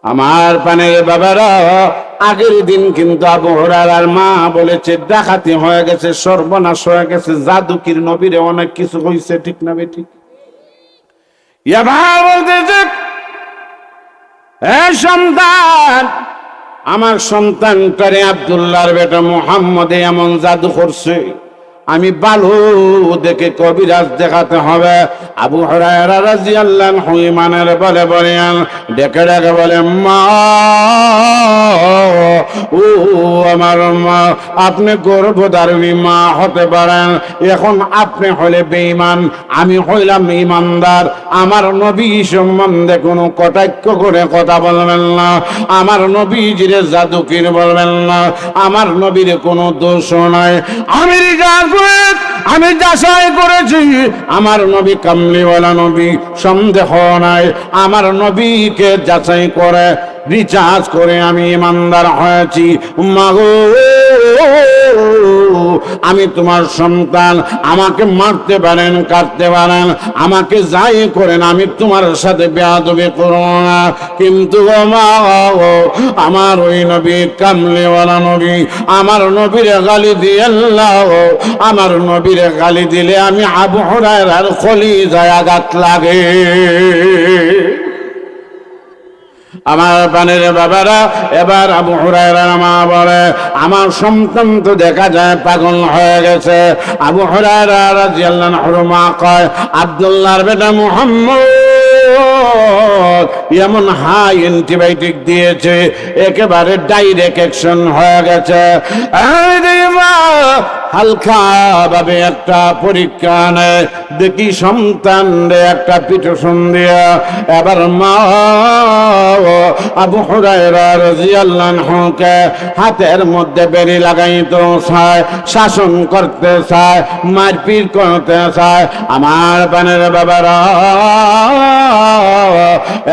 A: আমার পানের বাবারা, আগের দিন কিন্তু আবু হুরায়রার মা বলেছে ডাকাতি হয়ে গেছে, সর্বনাশ হয়ে গেছে, জাদুকির নবীরে অনেক কিছু হয়েছে, ঠিক না বেটি? এবার বলতেছে, সন্তান, আমার সন্তানটারে আব্দুল্লাহর বেটা মুহাম্মদে এমন জাদু করছে, আমি ভালো দেখে কবিরাজ দেখাতে হবে। আবু হুরায়রা রাদিয়াল্লাহু আনহু ইমানের বলে বলেন, ডেকে ডেকে বলে, মা ও আমার মা, আপনি গর্ভধারিণী মা হতে পারেন, এখন আপনি হলে বেঈমান, আমি হইলাম ইমানদার। আমার নবী সম্বন্ধে কোনো কটাক্ষ করে কথা বলবেন না, আমার নবীজিরে জাদুকির বলবেন না, আমার নবীর কোনো দোষ নাই। আমি যাচাই করেছি, আমার নবী কামলিওয়ালা নবী, সন্দেহ নাই। আমার নবীকে যাচাই করে রিচার্জ করে আমি ইমানদার হয়েছি। মাগো, আমি তোমার সন্তান, আমাকে মারতে পারেন, কাটতে পারেন, আমাকে যাই করেন, আমি তোমার সাথে বেয়াদবি করব না। কিন্তু আমার ওই নবী কামলিওয়ালা নবী, আমার নবীর গালি দিয়ে আমার নবীর গালি দিলে আমি আবু হুরায়রার কলিজায় আঘাত লাগে। আমার পানের বাবারা, এবার আবু হুরায়রার মা বলে, আমার সন্তান তো দেখা যায় পাগল হয়ে গেছে। আবু হুরায়রা রাদিয়াল্লাহু আনহু মা কয়, আব্দুল্লাহর বেটা মুহাম্মদ এমন হাই অ্যান্টিবায়োটিক দিয়েছে, একেবারে ডাইরেক্ট অ্যাকশন হয়ে গেছে। হালকা ভাবে একটা পরীক্ষা নেয়, দেখি সন্তান একটা পিটুশন দিয়া এবার মা আবু হুরায়রা রাদিয়াল্লাহু আনহুকে হাতের মধ্যে বেড়ি লাগাইতে চায়, শাসন করতে চায়, মারপিট করতে চায়। আমার পানের বাবারা,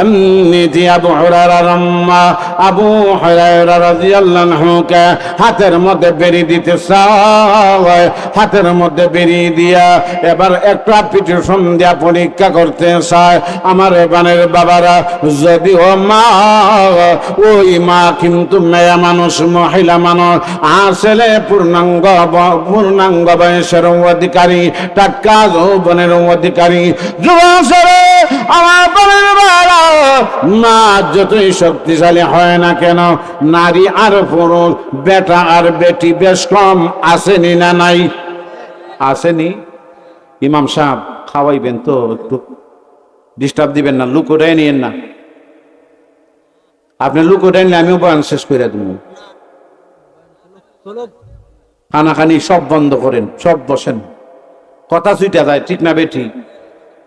A: এমনিতে আবু হুরায়রার আম্মা আবু হুরায়রা রাদিয়াল্লাহু আনহুকে হাতের মধ্যে বেড়ি দিতে চায়, হাতের মধ্যে বেড়ি দিয়া এবার একটা পিটিশন দিয়া পরীক্ষা করতে চায়। আমার পানের বাবারা, যদিও মা ওই মা কিন্তু মেয়ে মানুষ, মহিলা মানুষ, আসলে পূর্ণাঙ্গ বয়সের অধিকারী, টাটকা যৌবনের অধিকারী যুবসরে। আমার পানের বাবা, মা যতই শক্তিশালী হয় না কেন, নারী আর পুরুষ, বেটা আর বেটি বেশ কম আসেনি না নাই? আসেনি? ইমাম সাহেব খাওয়াইবেন তো, একটু ডিস্টার্ব দিবেন না, লুক ওটাই নিয়েন না। আপনি লুক ওটাই নিলে আমিও বয়ান শেষ করে দেব। খানাখানি সব বন্ধ করেন, সব বসেন, কথা ছুটে যায়, ঠিক না বেঠি?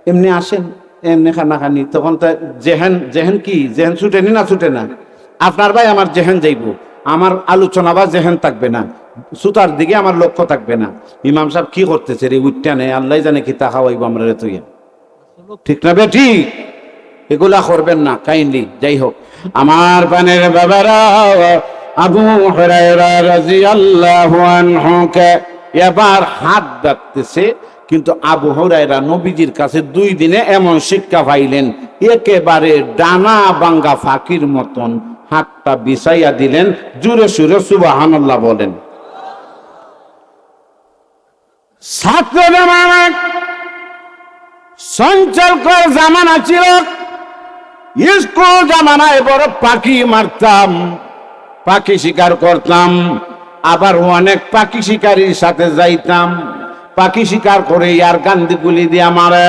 A: এমনি আসেন, এমনি খানাখানি, তখন তো জেহেন কি জেহেন ছুটেনি না, ছুটে না? আপনার ভাই আমার জেহেন যাইব, আমার আলোচনা বা জেহেন থাকবে না, সুতার দিকে আমার লক্ষ্য থাকবে না। ইমাম সাহেব কি করতেছে রে, উঠটা নেই, আল্লাহ জানে কি তা খাওয়াইব আমরা রে, তুই ঠিক না বেঠি? এগুলা করবেন না কাইন্ডলি। যাই হোক, আমার পানের বাবারা, আবু হুরায়রা রাদিয়াল্লাহু আনহুকে এবার হাত ডাকতেছে, কিন্তু আবু হুরায়রা নবীজির কাছে 2 দিনে এমন শিক্ষা পাইলেন, একেবারে ডানা ভাঙ্গা ফাঁকির মতন হাতটা বিছাইয়া দিলেন। জোরে সুরে সুবহানাল্লাহ বলেন। ছাত্র জামানা সঞ্চালকর জামানা ছিল, স্কুল জামানায় বড় পাখি মারতাম, পাখি শিকার করতাম, আবার অনেক পাখি শিকারীর সাথে যাইতাম। পাখি শিকার করে আর গান্ধী গুলি দিয়া মারে,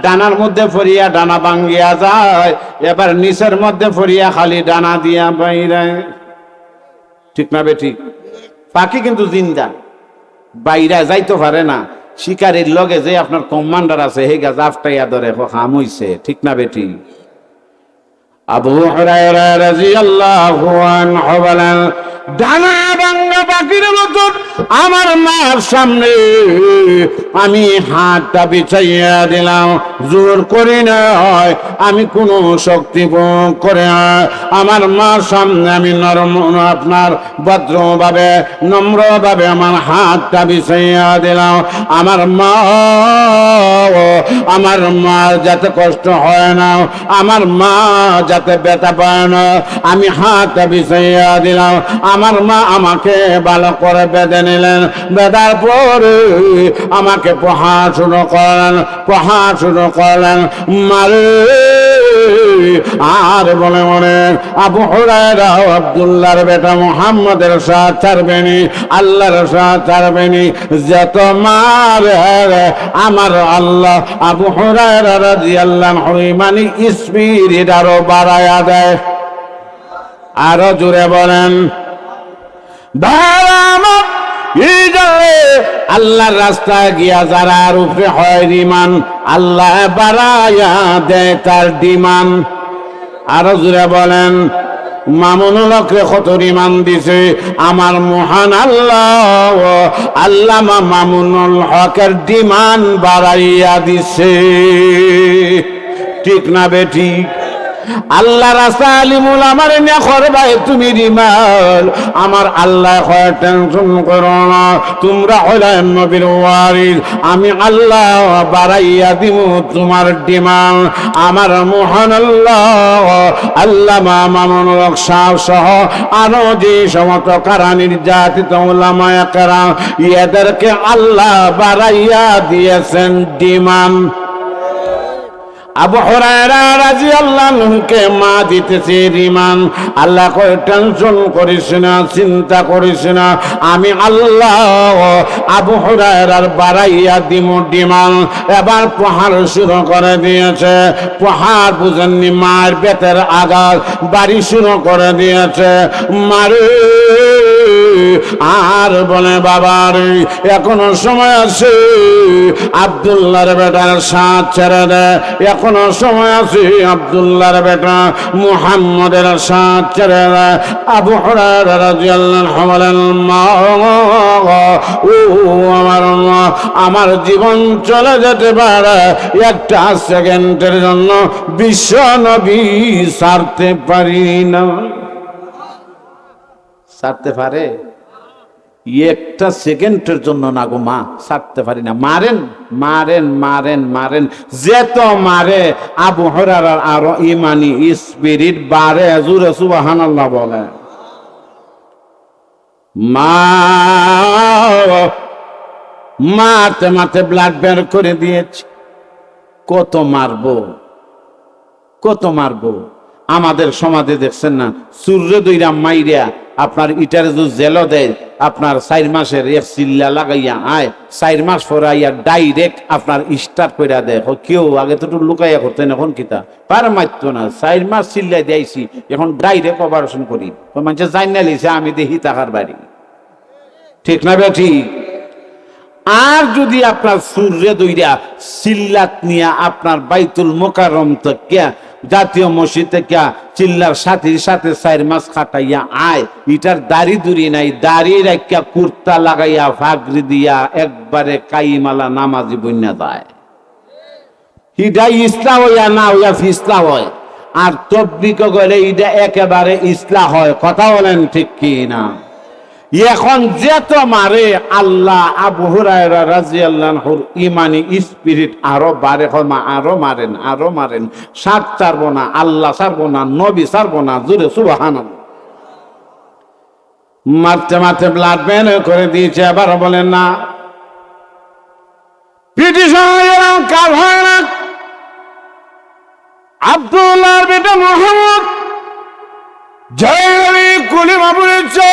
A: ডানার মধ্যে ফরিয়া ডানা ভাঙ্গিয়া যায়, এবার নিচের মধ্যে ফরিয়া খালি ডানা দিয়া বাইরে। ঠিক না বেঠিক? পাখি কিন্তু জিন্দা, বাইরে যাইতে পারে না। শিকারীর লগে যে আপনার কমান্ডার আছে, হে গাছ আফটাইয়া ধরে হাম হইছে। ঠিক না বেঠি? আবু হুরায়রা রাদিয়াল্লাহু আনহু বলেন, ডানা ভাঙ্গা পাখির মতো আমার মার সামনে আমি হাতটা বিছাইয়া দিলাম। জোর করি না, আমি কোনো শক্তি প্রয়োগ করে আমার মার সামনে আমি নরম, আপনার ভদ্রভাবে নম্রভাবে আমার হাতটা বিছাইয়া দিলাম। আমার মা যাতে কষ্ট হয় না, আমার মা যাতে ব্যথা পায় না, আমি হাতটা বিছাইয়া দিলাম। আমার মা আমাকে ভালো করে বেঁধে নিলেন, বেঁধার পরে আমাকে পড়াশুনো করলেন। মারে আর বলে মনে আবু হুরায়রা আব্দুল্লাহর বেটা মুহাম্মাদের সাথ ছাড়বেনি, আল্লাহর সাথ ছাড়বেনি। যত মারে আমার আল্লাহ আবু হুরায়রা রাদিয়াল্লাহু আনহু মানে স্পিরিট আরো বাড়ায়া দেয়। আরো জোরে বলেন আল্লাহর রাস্তায় গিয়া যারা উপরে হয় রিমান, আল্লাহ বাড়ায়া দেয় তার ডিমান। আরো জোরে বলেন মামুনুল হকরে কত রিমান দিছে আমার মহান আল্লাহ, আল্লামা মামুনুল হকের ডিমান বাড়াইয়া দিছে। ঠিক না বেঠিক? আল্লাহ রাস্তা আলিমুল আমার নিয়ে করবাই তুমি রিমাল, আমার আল্লাহ হয় টেনশন করো না, তোমরা হলেন নবীর ওয়ারিস, আমি আল্লাহ বাড়াইয়া দিব তোমার ডিমান্ড। আমার মহান আল্লাহ আল্লামা মামুনুল হক সাহেব সহ আরো যে সমস্ত কারা নির্যাতিত উলামায়ে কেরাম এদেরকে আল্লাহ বাড়াইয়া দিয়েছেন ডিমান্ড। আবু হুরায়রা রাদিয়াল্লাহু আনহুকে মা দিতেছে রিমান। আল্লাহ কয় টেনশন করিস না, চিন্তা করিস না, আমি আল্লাহ আবু হুরায়রার বাড়াইয়া দিমু ডিমান। এবার প্রহার শুরু করে দিয়েছে। প্রহার বুঝেননি, মার বেতের আঘাত বাড়ি শুরু করে দিয়েছে। মারে আর বলে বাবার এখনো সময় আছে, আব্দুল্লাহর বেটার সাথ ছেড়ে দেয়, এখনো সময় আছে, আব্দুল্লাহর বেটা মুহাম্মদের সাথ ছেড়ে দেয়। আবু হুরায়রা রাদিয়াল্লাহু আনহু বলেন মা ও আমার মা, আমার জীবন চলে যেতে পারে, একটা সেকেন্ডের জন্য বিশ্ব নবী ছাড়তে পারি না। ছাড়তে পারে? একটা সেকেন্ডের জন্য না গো মা, ছাড়তে পারি না। মারেন মারেন মারেন মারেন, যেত মারে আবু হুরায়রার আরো ইমানি স্পিরিট বাড়ে। জোরে সুবহানাল্লাহ বলে। মারতে মারতে ব্লাড বের করে দিয়েছে। কত মারবো, কত মারবো? আমাদের সমাজে দেখছেন না, সূর্য দইরা মাইরা আপনার ইটারে যে জেল দেয়, আপনার 4 মাসের এক চিল্লা লাগাইয়া আয়, 4 মাস পরে আইয়া ডাইরেক্ট আপনার স্টার্ট করে দেয়। কেউ আগে তো লুকাইয়া করতেন, এখন কিতা পার মারতো না, 4 মাস চিল্লাই দিয়েছি, এখন ডাইরেক্ট অপারেশন করি। মানুষের জান না লিছে আমি দেখি টাকার বাড়ি। ঠিক না ঠিক? আর যদি আপনার সূর্য দইরা চিল্লাত নিয়া আপনার বাইতুল মোকাররম থেকে জাতীয় মসজিদ থেকে চিল্লার সাথে সাথে 4 মাস খাটাইয়া আয়, ইটার দাড়ি দুরি নাই, দাড়ি রাখিয়া কুর্তা লাগাইয়া ফাগরি দিয়া একবারে কাইমালা নামাজি বন্যা যায়। ইটা ইসলাম হইয়া না হইয়া ফিসলা হয়। আর তবলিগ গেলে এটা একেবারে ইসলাম হয়। কথা বলেন ঠিক কি না? এখন যেত মারে আল্লাহ আবু হুরায়রা রাদিয়াল্লাহু আনহুর ইমানি স্পিরিট আরো বাড়ে। মা আরো মারেন, আরো মারেন, সাথ ছাড়বো না, আল্লাহ ছাড়বো না, নবী ছাড়বো না। জোরে সুবহানাল্লাহ। মারতে মারতে ব্লাড বের করে দিয়েছে। এবার বলেন না পিটিশন কাল হয় না। আব্দুল্লাহর বেটা মুহাম্মদ জয় কুলিমা বলেছে,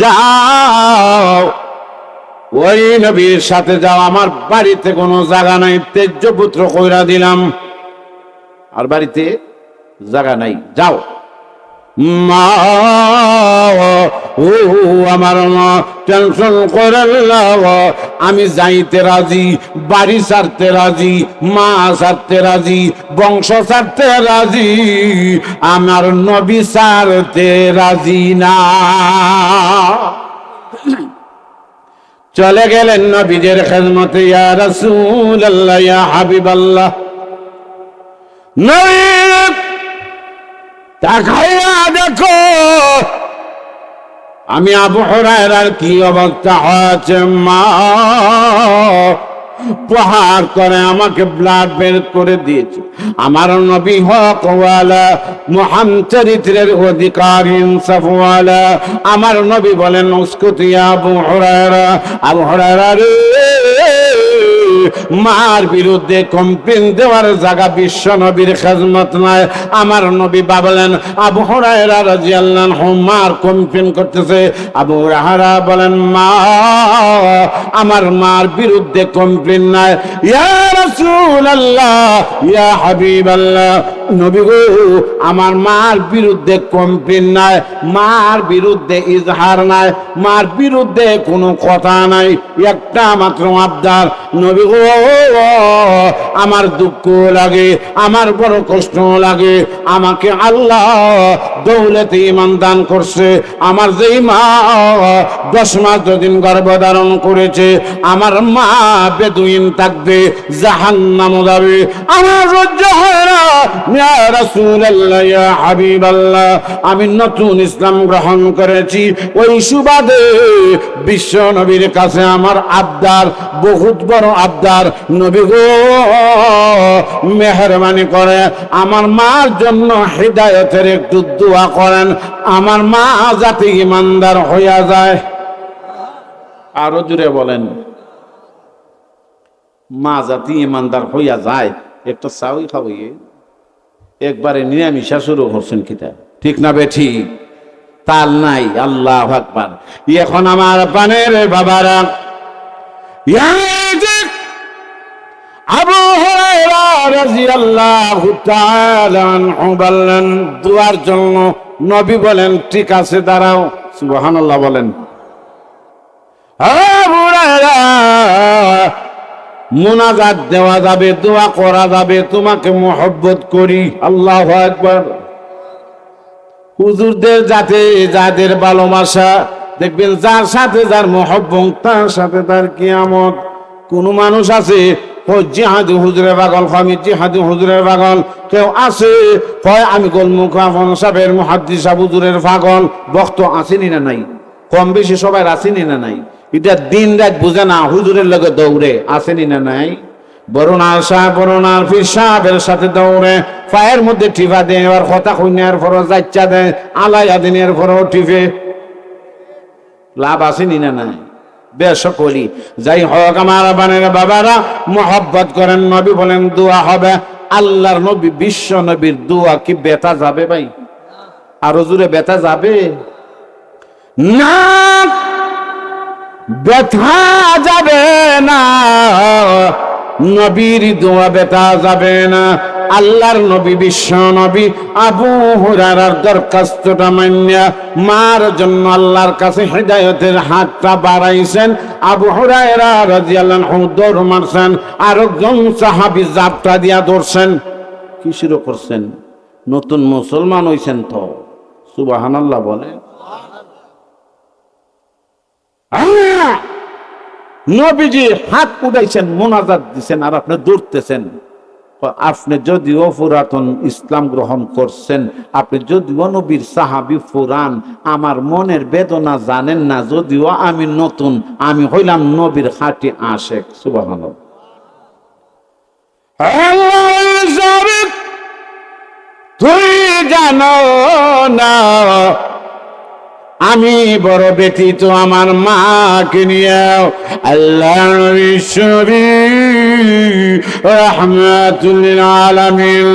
A: যাও ওই নবীর সাথে যাও, আমার বাড়িতে কোনো জায়গা নাই, তেজ্য পুত্র কইরা দিলাম, আর বাড়িতে জায়গা নাই, যাও। মা ও আমার মা টেনশন করেন না, আমি যাইতে রাজি, বাড়ি ছাড়তে রাজি, মা ছাড়তে রাজি, বংশ ছাড়তে রাজি, আমার নবী ছাড়তে রাজি না। চলে গেলেন নবীজের খেদমতে। ইয়া রাসূলুল্লাহ, ইয়া হাবিবাল্লাহ, নবী তাকাইয়া দেখো আমি আবু হুরায়রার কি অবস্থা হয়েছে। মা প্রহার করে আমাকে ব্লাড বের করে দিয়েছে। আমার নবী হক ওয়ালা, মহান চরিত্রের অধিকারী, ইনসাফওয়ালা। আমার নবী বলেন উসকুত ইয়া আবু হুরায়রা, আবু হুরায়রা রে মার বিরুদ্ধে কমপ্লেন দেওয়ার জায়গা বিশ্ব নবীর খেজমত নাই। আমার নবী ভাবলেন আবু হুরায়রা রাদিয়াল্লাহু আনহু মার কমপ্লেন করতেছে। আবু হুরায়রা বলেন মা, আমার মার বিরুদ্ধে কমপ্লেন নাই। ইয়া রাসূলুল্লাহ, ইয়া হাবিবাল্লাহ, নবী গো, আমার মার বিরুদ্ধে কমপ্লেন নাই, মার বিরুদ্ধে ইজহার নাই, মার বিরুদ্ধে কোনো কথা নাই, একটা মাত্র আবদার। নবী গো, আমার দুঃখ লাগে, আমার বড় কষ্ট লাগে, আমাকে আল্লাহ দৌলতে ঈমান দান করছে। আমার যেই মা 10 মাস 2 দিন গর্ভধারণ করেছে, আমার মা বেদুইন থাকবে, জাহান্নাম যাবে, আমার সহ্য হয় না। ইয়া রাসূলুল্লাহ, ইয়া হাবিবাল্লাহ, আমি নতুন ইসলাম গ্রহণ করেছি, ওই সুবাদে বিশ্ব নবীর কাছে আমার আবদার, বহুত বড় আবদার। নবী গো, মেহেরবানি করে আমার মার জন্য হিদায়াতের একটু দোয়া করেন, আমার মা যাতে ঈমানদার হইয়া যায়। আরো জোরে বলেন, মা যাতে ঈমানদার হইয়া যায়। একটা চাউই খাওয়াইয়ে একবারে নিরামিষা শুরু করছেন কিতা, ঠিক না বেঠি? তাল নাই। আল্লাহু আকবার। এখন আমার পানের বাবারা, আবু হুরায়রা রাদিয়াল্লাহু তাআলা আনহু বললেন দুয়ার জন্য। নবী বলেন ঠিক আছে দাঁড়াও। সুবহানাল্লাহ বলেন। আবু হুরায়রা, মুনাজাত দেওয়া যাবে, দোয়া করা যাবে, তোমাকে মহব্বত করি। আল্লাহু আকবার। হুজুরদের যাতে যাদের ভালোবাসা, দেখবেন যার সাথে যার মহব্বত, তার সাথে তার কিয়ামত। কোন মানুষ আছে জিহাদি হুজুরের পাগল, আমি জিহাদি হুজুরের পাগল। কেউ আছে কয় আমি গোলমুখ সাহেবের মুহাদ্দিস হুজুরের পাগল। বক্ত আসেনি না নাই? কম বেশি সবাই আসেনি না নাই? এটা দিন রাত বুঝে না, হুজুরের লগে দৌড়ে, আসেনি না নাই? বরুণার শাহ, বরুণার পীর সাহেবের সাথে দৌড়ে, পায়ের মধ্যে টিপা দেয়, এবার কথা কইনার পরও যাচ্চা দেয়, আলাইয়া দিনের পরও টিপে। লাভ আসেনি না নাই? বেশ করি। যাই হোক আমার বানের বাবারা, মোহব্বত করেন। নবী বলেন দোয়া হবে। আল্লাহর নবী, বিশ্ব নবীর দোয়া কি বেতা যাবে ভাই? আরো জোরে বেতা যাবে না? ব্যথা যাবে না, নবীর দোয়া বেতা যাবে না। আল্লাহর নবী, বিশ্ব নবী আবু হুরায়রার দরখাস্তটা মান্যা মার জন্য আল্লাহর কাছে হিদায়াতের হাতটা বাড়াইছেন। আবু হুরায়রা রাদিয়াল্লাহু আনহু দৌড় মারছেন, আরেকজন সাহাবী জাপটা দিয়া ধরছেন। কি শুরু করছেন? নতুন মুসলমান হইছেন তো, সুবহানাল্লাহ বলে। নবীজি হাত উঠাইছেন, মোনাজাত দিছেন, আর আপনি দৌড়তেছেন। আপনি যদিও পুরাতন ইসলাম গ্রহণ করছেন, আপনি যদিও নবীর সাহাবী পুরান, আমার মনের বেদনা জানেন না। যদিও আমি নতুন, আমি হইলাম নবীর খাঁটি আশেক। সুবহানাল্লাহ। তুই জানো না আমি বড় ব্যথিত আমার মাকে নিয়ে। আল্লাহ রাহমাতুল লিল আলামিন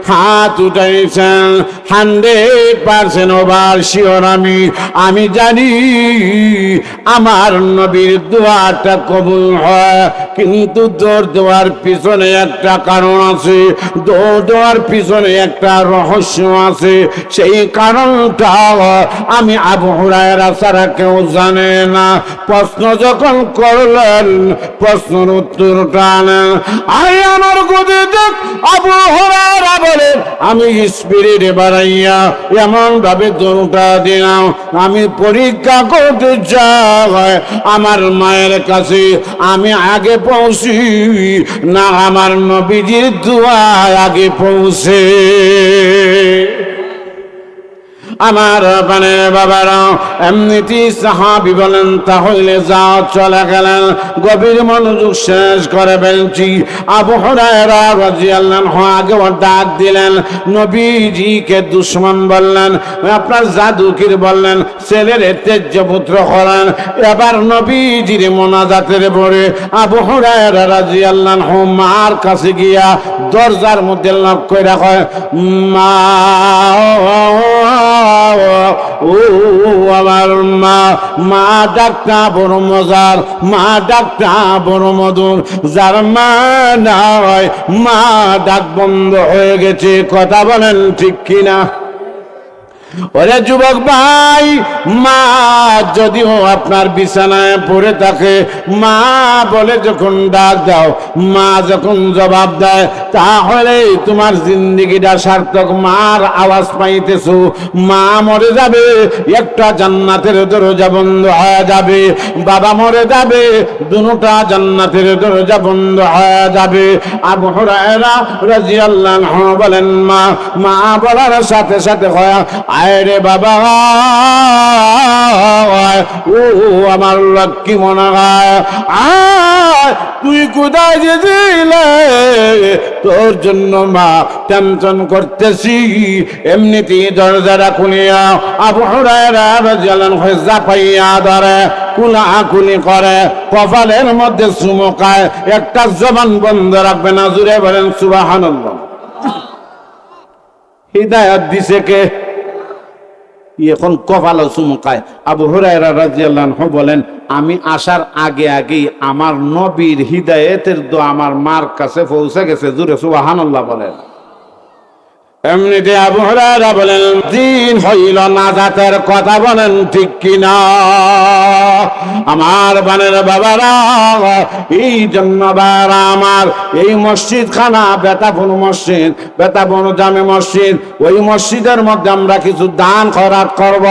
A: হাত উঠাইছেন। 100% ওভার শিওর আমি জানি আমার নবীর দোয়াটা কবুল হয়। কিন্তু দৌড় দেওয়ার পিছনে একটা কারণ আছে, দৌড় দেওয়ার পিছনে একটা রহস্য আছে। সেই কারণটা আমি আবু হুরায়রা ছাড়া কেউ জানে না। প্রশ্ন যখন করলেন, প্রশ্নের উত্তরটা আনেন। আমার গদি দেখ, আবু হুরায়রা বলে আমি স্পিরিট বাড়াইয়া এমন ভাবে দৌড়টা দিলাম, আমি পরীক্ষা করতে যাই আমার মায়ের কাছে আমি আগে পৌঁছি না আমার নবীজির দোয়া আগে পৌঁছে। আমার বানের বাবারা এমনিতেই সাহাবী বলেন তাহলে যাও চলে গেলেন। গভীর মনোযোগ শেষ করে ফেলছি। আবু হুরায়রা রাদিয়াল্লাহু আনহু আগে ডাক দিলেন, নবীজিকে দুশমন বললেন, আপনার জাদুকির বললেন, ছেলের তেজ্য পুত্র হলেন। এবার নবীজির মোনাজাতের পরে আবু হুরায়রা রাদিয়াল্লাহু আনহু মার কাছে গিয়া দরজার মধ্যে লক করে রাখে, মা ও আমার মা, মা ডাকটা বড় মজার, মা ডাকটা বড় মধুর, যার মা নাই মা ডাক বন্ধ হয়ে গেছে। কথা বলেন ঠিক কিনা? ওরে যুবক ভাই, মা যদিও আপনার বিছানায় পড়ে থাকে, মা বলে যখন ডাক দাও, মা যখন জবাব দেয়, তাহলে তোমার জিন্দেগিটা সার্থক। মার আওয়াজ পাইতেছো, মা মরে যাবে, একটা জান্নাতের দরজা বন্ধ হয়ে যাবে। বাবা মরে যাবে, দুটা জান্নাতের দরজা বন্ধ হয়ে যাবে। আবু হুরায়রা রাদিয়াল্লাহু আনহু বলেন, মা মা বলার সাথে সাথে হয়, আরে বাবা, ও আমার লক্ষ্মী মনে হয়, তুই কোথায় গেছিলে? তোর জন্য মা টেনশন করতেছি। এমনিতেই দরজাটা খুলিয়া আবু হুরায়রা রাদিয়াল্লাহু আনহু জাপাইয়া ধরে, কুলাকুলি করে, কপালের মধ্যে চুমু খায়। একটা জবান বন্ধ রাখবে না। জুড়ে বলেন সুবহানাল্লাহ। হিদায়াত দিছে কে? এখন কপালে চুমু খায়। আবু হুরায়রা রাদিয়াল্লাহু আনহু বলেন, আমি আসার আগে আগেই আমার নবীর হিদায়াতের দোয়া আমার মার কাছে পৌঁছে গেছে। জুড়ে সুবহানাল্লাহ বলেন। এমনিতে আবু হুরায়রা বলেন, দিন হইল নাজাতের। কথা বলেন ঠিক কিনা? আমার বানের বাবারা, এই জন্য বাবারা আমার, এই মসজিদ খানা বেতাবন মসজিদ, বেতাবন জামে মসজিদ, ওই মসজিদের মধ্যে আমরা কিছু দান খয়রাত করব।